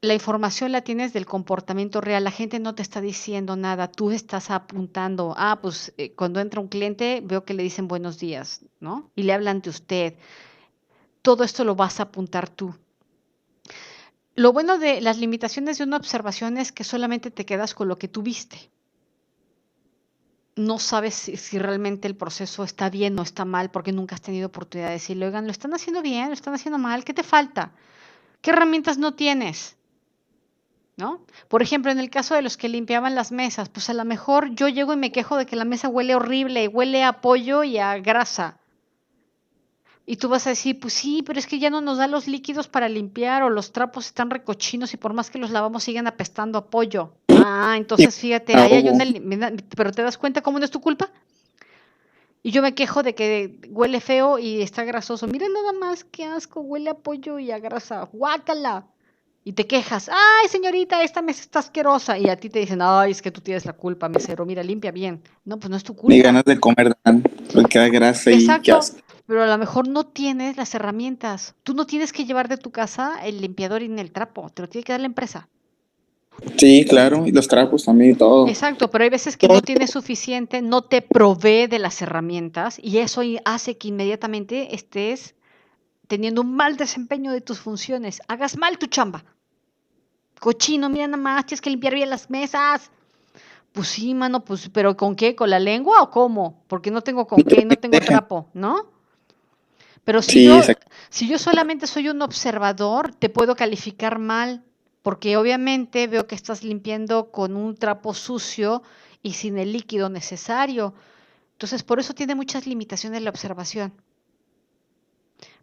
la información la tienes del comportamiento real. La gente no te está diciendo nada, tú estás apuntando. Pues cuando entra un cliente veo que le dicen buenos días, ¿no? Y le hablan de usted. Todo esto lo vas a apuntar tú. Lo bueno de las limitaciones de una observación es que solamente te quedas con lo que tú viste. No sabes si realmente el proceso está bien o está mal porque nunca has tenido oportunidad de decirle, oigan, ¿lo están haciendo bien? ¿Lo están haciendo mal? ¿Qué te falta? ¿Qué herramientas no tienes? ¿No? Por ejemplo, en el caso de los que limpiaban las mesas, pues a lo mejor yo llego y me quejo de que la mesa huele horrible, huele a pollo y a grasa. Y tú vas a decir, pues sí, pero es que ya no nos da los líquidos para limpiar o los trapos están recochinos y por más que los lavamos siguen apestando a pollo. Entonces fíjate, ahí hay pero ¿te das cuenta cómo no es tu culpa? Y yo me quejo de que huele feo y está grasoso. Mira nada más, qué asco, huele a pollo y a grasa. ¡Guácala! Y te quejas, ay señorita, esta mesa está asquerosa. Y a ti te dicen, ay, es que tú tienes la culpa, mesero, mira, limpia bien. No, pues no es tu culpa. Ni ganas de comer dan, porque da grasa y Exacto, pero a lo mejor no tienes las herramientas. Tú no tienes que llevar de tu casa el limpiador y ni el trapo, te lo tiene que dar la empresa. Sí, claro, y los trapos también y todo. Exacto, pero hay veces que no tienes suficiente, no te provee de las herramientas y eso hace que inmediatamente estés teniendo un mal desempeño de tus funciones, hagas mal tu chamba. Cochino, mira nada más, tienes que limpiar bien las mesas. Pues sí, mano, pues, pero ¿con qué? ¿Con la lengua o cómo? Porque no tengo con qué, no tengo trapo, ¿no? Pero si Sí, yo, exacto. si yo solamente soy un observador, te puedo calificar mal, porque obviamente veo que estás limpiando con un trapo sucio y sin el líquido necesario. Entonces, por eso tiene muchas limitaciones la observación,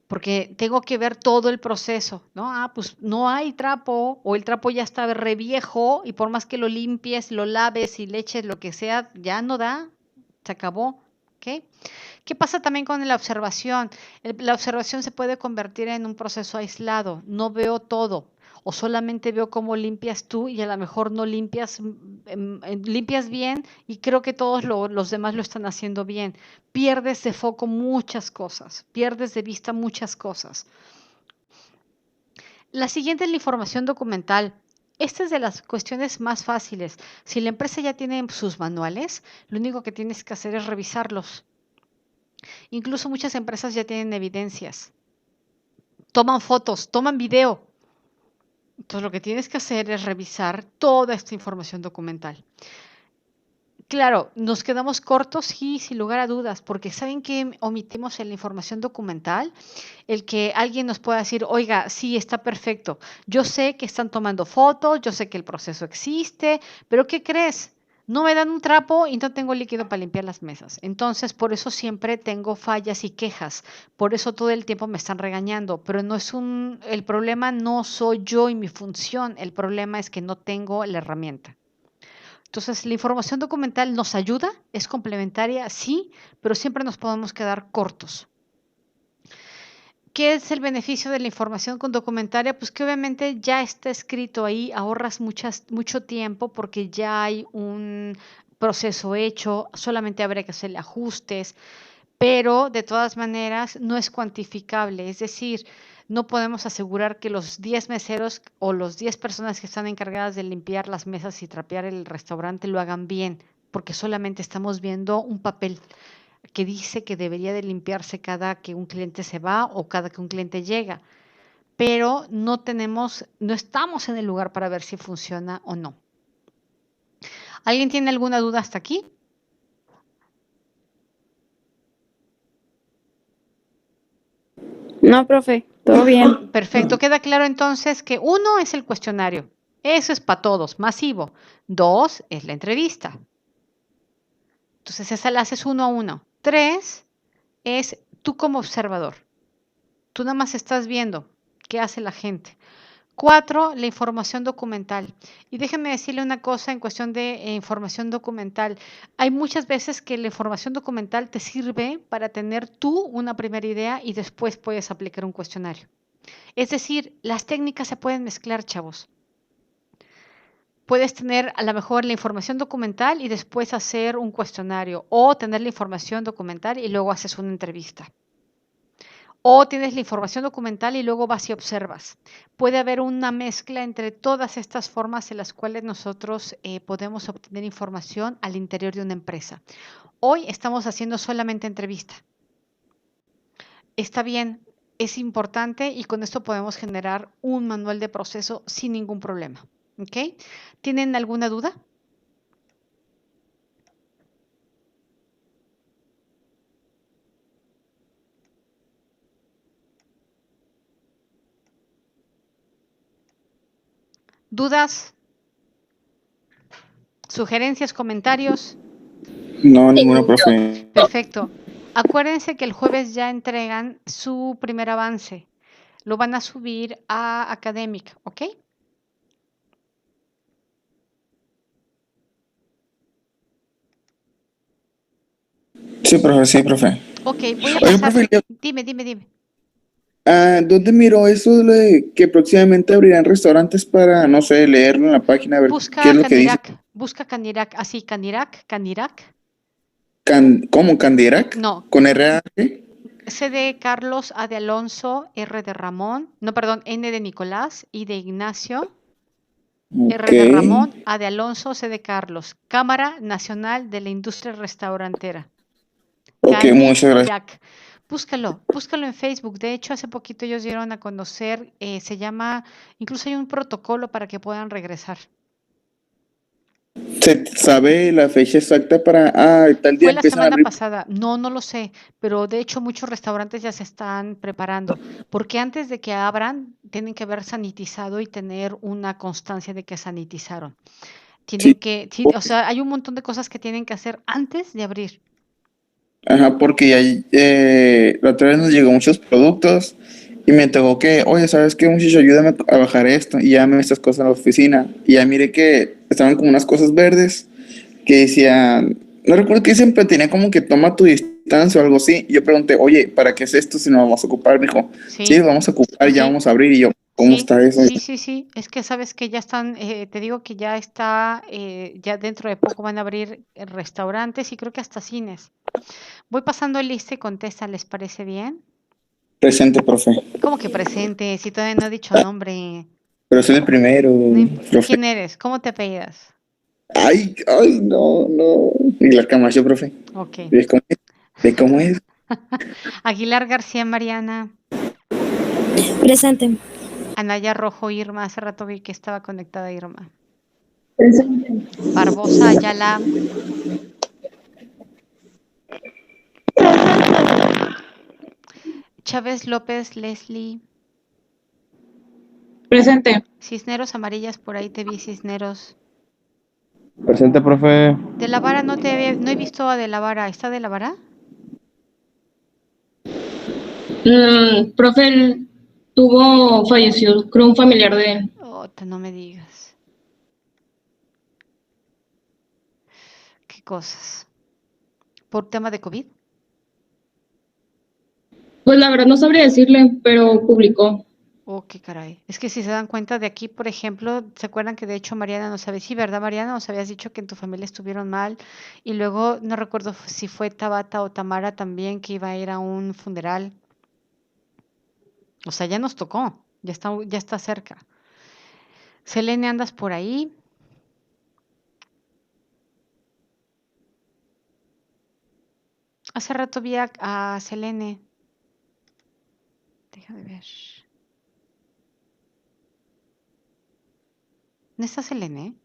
porque tengo que ver todo el proceso, ¿no? Ah, pues no hay trapo, o el trapo ya está re viejo, y por más que lo limpies, lo laves y le eches lo que sea, ya no da, se acabó, ¿ok? ¿Qué pasa también con la observación? La observación se puede convertir en un proceso aislado. No veo todo o solamente veo cómo limpias tú y a lo mejor no limpias, limpias bien y creo que todos los demás lo están haciendo bien. Pierdes de foco muchas cosas, pierdes de vista muchas cosas. La siguiente es la información documental. Esta es de las cuestiones más fáciles. Si la empresa ya tiene sus manuales, lo único que tienes que hacer es revisarlos. Incluso muchas empresas ya tienen evidencias. Toman fotos, toman video. Entonces lo que tienes que hacer es revisar toda esta información documental. Claro, nos quedamos cortos, sí, sin lugar a dudas, porque ¿saben qué omitimos en la información documental? El que alguien nos pueda decir, oiga, sí, está perfecto. Yo sé que están tomando fotos, yo sé que el proceso existe, pero ¿qué crees? No me dan un trapo y no tengo líquido para limpiar las mesas. Entonces, por eso siempre tengo fallas y quejas. Por eso todo el tiempo me están regañando. Pero no es el problema no soy yo y mi función. El problema es que no tengo la herramienta. Entonces, la información documental nos ayuda, es complementaria, sí, pero siempre nos podemos quedar cortos. ¿Qué es el beneficio de la información con documentaria? Pues que obviamente ya está escrito ahí, ahorras mucho tiempo porque ya hay un proceso hecho, solamente habría que hacerle ajustes, pero de todas maneras no es cuantificable, es decir, no podemos asegurar que los 10 meseros o los 10 personas que están encargadas de limpiar las mesas y trapear el restaurante lo hagan bien, porque solamente estamos viendo un papel que dice que debería de limpiarse cada que un cliente se va o cada que un cliente llega, pero no estamos en el lugar para ver si funciona o no. ¿Alguien tiene alguna duda hasta aquí? No, profe, todo bien. Perfecto, queda claro entonces que 1 es el cuestionario. Eso es para todos, masivo. 2 es la entrevista. Entonces esa la haces 1 a 1. 3 es tú como observador. Tú nada más estás viendo qué hace la gente. 4, la información documental. Y déjeme decirle una cosa en cuestión de información documental. Hay muchas veces que la información documental te sirve para tener tú una primera idea y después puedes aplicar un cuestionario. Es decir, las técnicas se pueden mezclar, chavos. Puedes tener a lo mejor la información documental y después hacer un cuestionario o tener la información documental y luego haces una entrevista. O tienes la información documental y luego vas y observas. Puede haber una mezcla entre todas estas formas en las cuales nosotros podemos obtener información al interior de una empresa. Hoy estamos haciendo solamente entrevista. Está bien, es importante y con esto podemos generar un manual de proceso sin ningún problema. ¿Ok? ¿Tienen alguna duda? ¿Dudas? ¿Sugerencias? ¿Comentarios? No, ninguna, profe. Perfecto. Acuérdense que el jueves ya entregan su primer avance. Lo van a subir a Academic, ¿ok? Sí, profe, sí, profe. Ok, voy a Oye, pasar. profe, Dime. ¿dónde miró eso de lo de que próximamente abrirán restaurantes para, no sé, leerlo en la página, a ver qué Busca es lo que dice? Canirac, así, Canirac. ¿Cómo? ¿Candirac? No, ¿Con R-A-G? C de Carlos, A de Alonso, R de Ramón, no, perdón, N de Nicolás, I de Ignacio, Ok. R de Ramón, A de Alonso, C de Carlos. Cámara Nacional de la Industria Restaurantera. Ok, muchas gracias. Canirac. Búscalo en Facebook. De hecho, hace poquito ellos dieron a conocer, se llama, incluso hay un protocolo para que puedan regresar. ¿Se sabe la fecha exacta para, tal día Fue la empiezan a semana abrir? pasada. No, no lo sé, pero de hecho muchos restaurantes ya se están preparando, porque antes de que abran, tienen que haber sanitizado y tener una constancia de que sanitizaron. Tienen Sí. que, sí, o sea, hay un montón de cosas que tienen que hacer antes de abrir. Ajá, porque ahí, la otra vez nos llegó muchos productos y me tocó que, oye, ¿sabes qué, muchacho? Ayúdame a bajar esto. Y ya me estas cosas en la oficina. Y ya miré que estaban como unas cosas verdes que decían, no recuerdo qué dicen, pero tenía como que toma tu distancia o algo así. Y yo pregunté, oye, ¿para qué es esto si no lo vamos a ocupar? Me dijo, sí, Sí, lo vamos a ocupar, ya sí, vamos a abrir. Y yo, ¿cómo sí, está eso? sí, sí, sí. Es que sabes que ya están, te digo que ya está, ya dentro de poco van a abrir restaurantes y creo que hasta cines. Voy pasando lista y contesta, ¿les parece bien? Presente, profe. ¿Cómo que presente? Si todavía no he dicho nombre. Pero soy el primero, No profe. ¿Quién eres? ¿Cómo te apellidas? Ay, ay, no, no. Y la Camacho, profe. Ok. ¿Ves cómo es? ¿Ves cómo es? Aguilar García Mariana. Presente. Anaya Rojo Irma. Hace rato vi que estaba conectada Irma. Presente. Barbosa Ayala. Chávez López Leslie. Presente. Cisneros Amarillas, por ahí te vi, Cisneros. Presente, profe. De la Vara no he visto a De la Vara. ¿Está De la Vara? Profe, él falleció, creo, un familiar de él. Oh, no me digas. Qué cosas. ¿Por tema de COVID? Pues la verdad no sabría decirle, pero publicó. Oh, qué caray. Es que si se dan cuenta de aquí, por ejemplo, ¿se acuerdan que de hecho Mariana nos había, sí, ¿verdad, Mariana? Nos habías dicho que en tu familia estuvieron mal y luego no recuerdo si fue Tabata o Tamara también que iba a ir a un funeral. O sea, ya nos tocó, ya está cerca. Selene, ¿andas por ahí? Hace rato vi a Selene. Déjame ver. ¿No está Selene?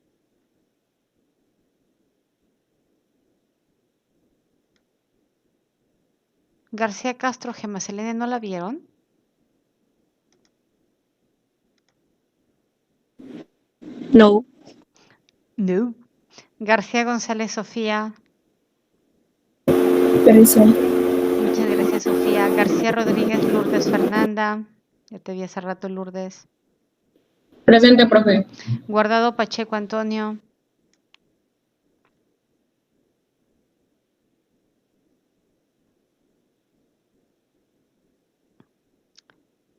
García Castro, Gema, Selene, ¿no la vieron? No. No. García González Sofía. Presente. Muchas gracias, Sofía. García Rodríguez Lourdes Fernanda. Ya te vi hace rato, Lourdes. Presente, profe. Guardado Pacheco Antonio.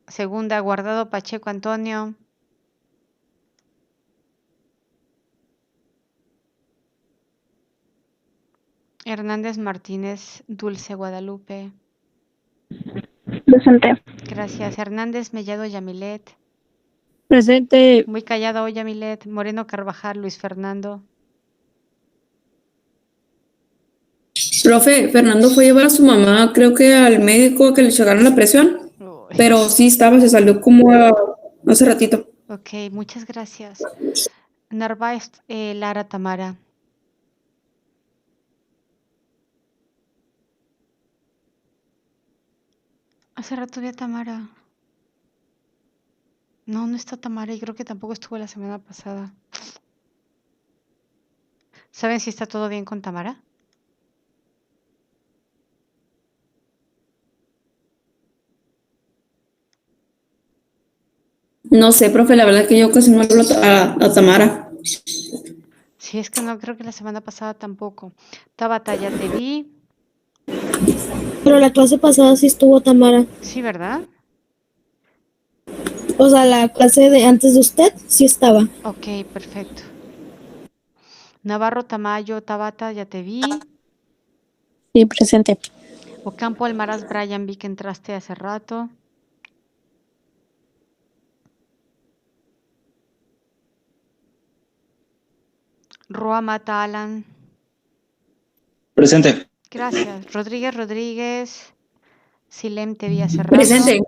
Segunda, Guardado Pacheco Antonio. Hernández Martínez Dulce Guadalupe. Presente. Gracias. Hernández Mellado Yamilet. Presente. Muy callada hoy Yamilet. Moreno Carvajal Luis Fernando. Profe, Fernando fue a llevar a su mamá, creo que al médico a que le checaron la presión, Uy, pero sí estaba, se salió como hace ratito. ok, muchas gracias. Narváez Lara Tamara. Hace rato vi a Tamara. No, no está Tamara y creo que tampoco estuvo la semana pasada. ¿Saben si está todo bien con Tamara? No sé, profe, la verdad que yo casi no hablo a Tamara. Sí, es que no, creo que la semana pasada tampoco. Tabata, ya te vi. Pero la clase pasada sí estuvo Tamara. Sí, ¿verdad? O sea, la clase de antes de usted sí estaba. Ok, perfecto. Navarro Tamayo, Tabata, ya te vi. Sí, presente. Ocampo Almaraz Brian, vi que entraste hace rato. Roa Mata Alan. Presente. Gracias. Rodríguez Rodríguez. Silem te vi hace rato. Presente.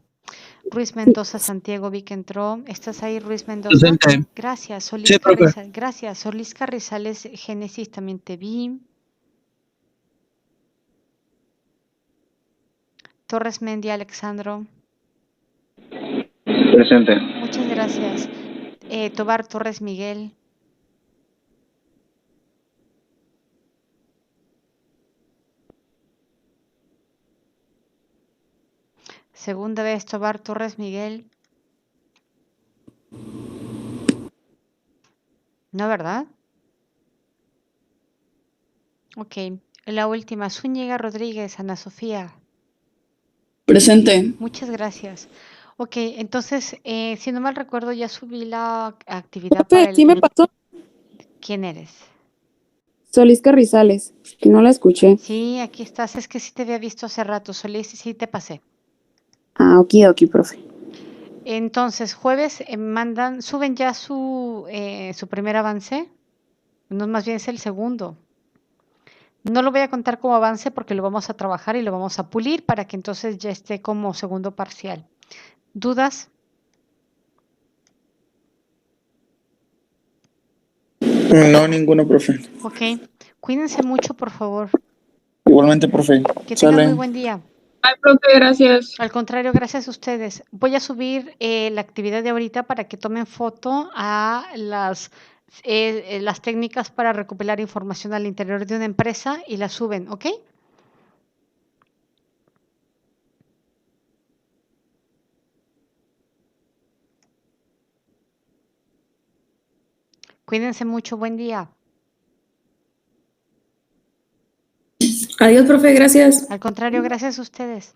Ruiz Mendoza Santiago vi que entró. ¿Estás ahí, Ruiz Mendoza? Presente. Gracias. Solís Sí, profe. Carrizales. Gracias. Solís Carrizales Génesis también te vi. Torres Mendi Alexandro. Presente. Muchas gracias. Tobar Torres Miguel. Segunda vez Tobar Torres Miguel. ¿No, verdad? Ok. La última, Zúñiga Rodríguez, Ana Sofía. Presente. Muchas gracias. Ok, entonces, si no mal recuerdo, ya subí la actividad Profe, para sí me el... pasó. ¿Quién eres? Solís Carrizales, que no la escuché. Sí, aquí estás. Es que sí te había visto hace rato, Solís, y sí te pasé. Ah, okidoki, profe. Entonces, jueves suben ya su primer avance. No, más bien es el segundo. No lo voy a contar como avance porque lo vamos a trabajar y lo vamos a pulir para que entonces ya esté como segundo parcial. ¿Dudas? No, ninguno, profe. Ok. Cuídense mucho, por favor. Igualmente, profe. Que tengan muy Sale. buen día. Ay, profe, gracias. Al contrario, gracias a ustedes. Voy a subir la actividad de ahorita para que tomen foto a las técnicas para recopilar información al interior de una empresa y la suben, ¿ok? Cuídense mucho, buen día. Adiós, profe, gracias. Al contrario, gracias a ustedes.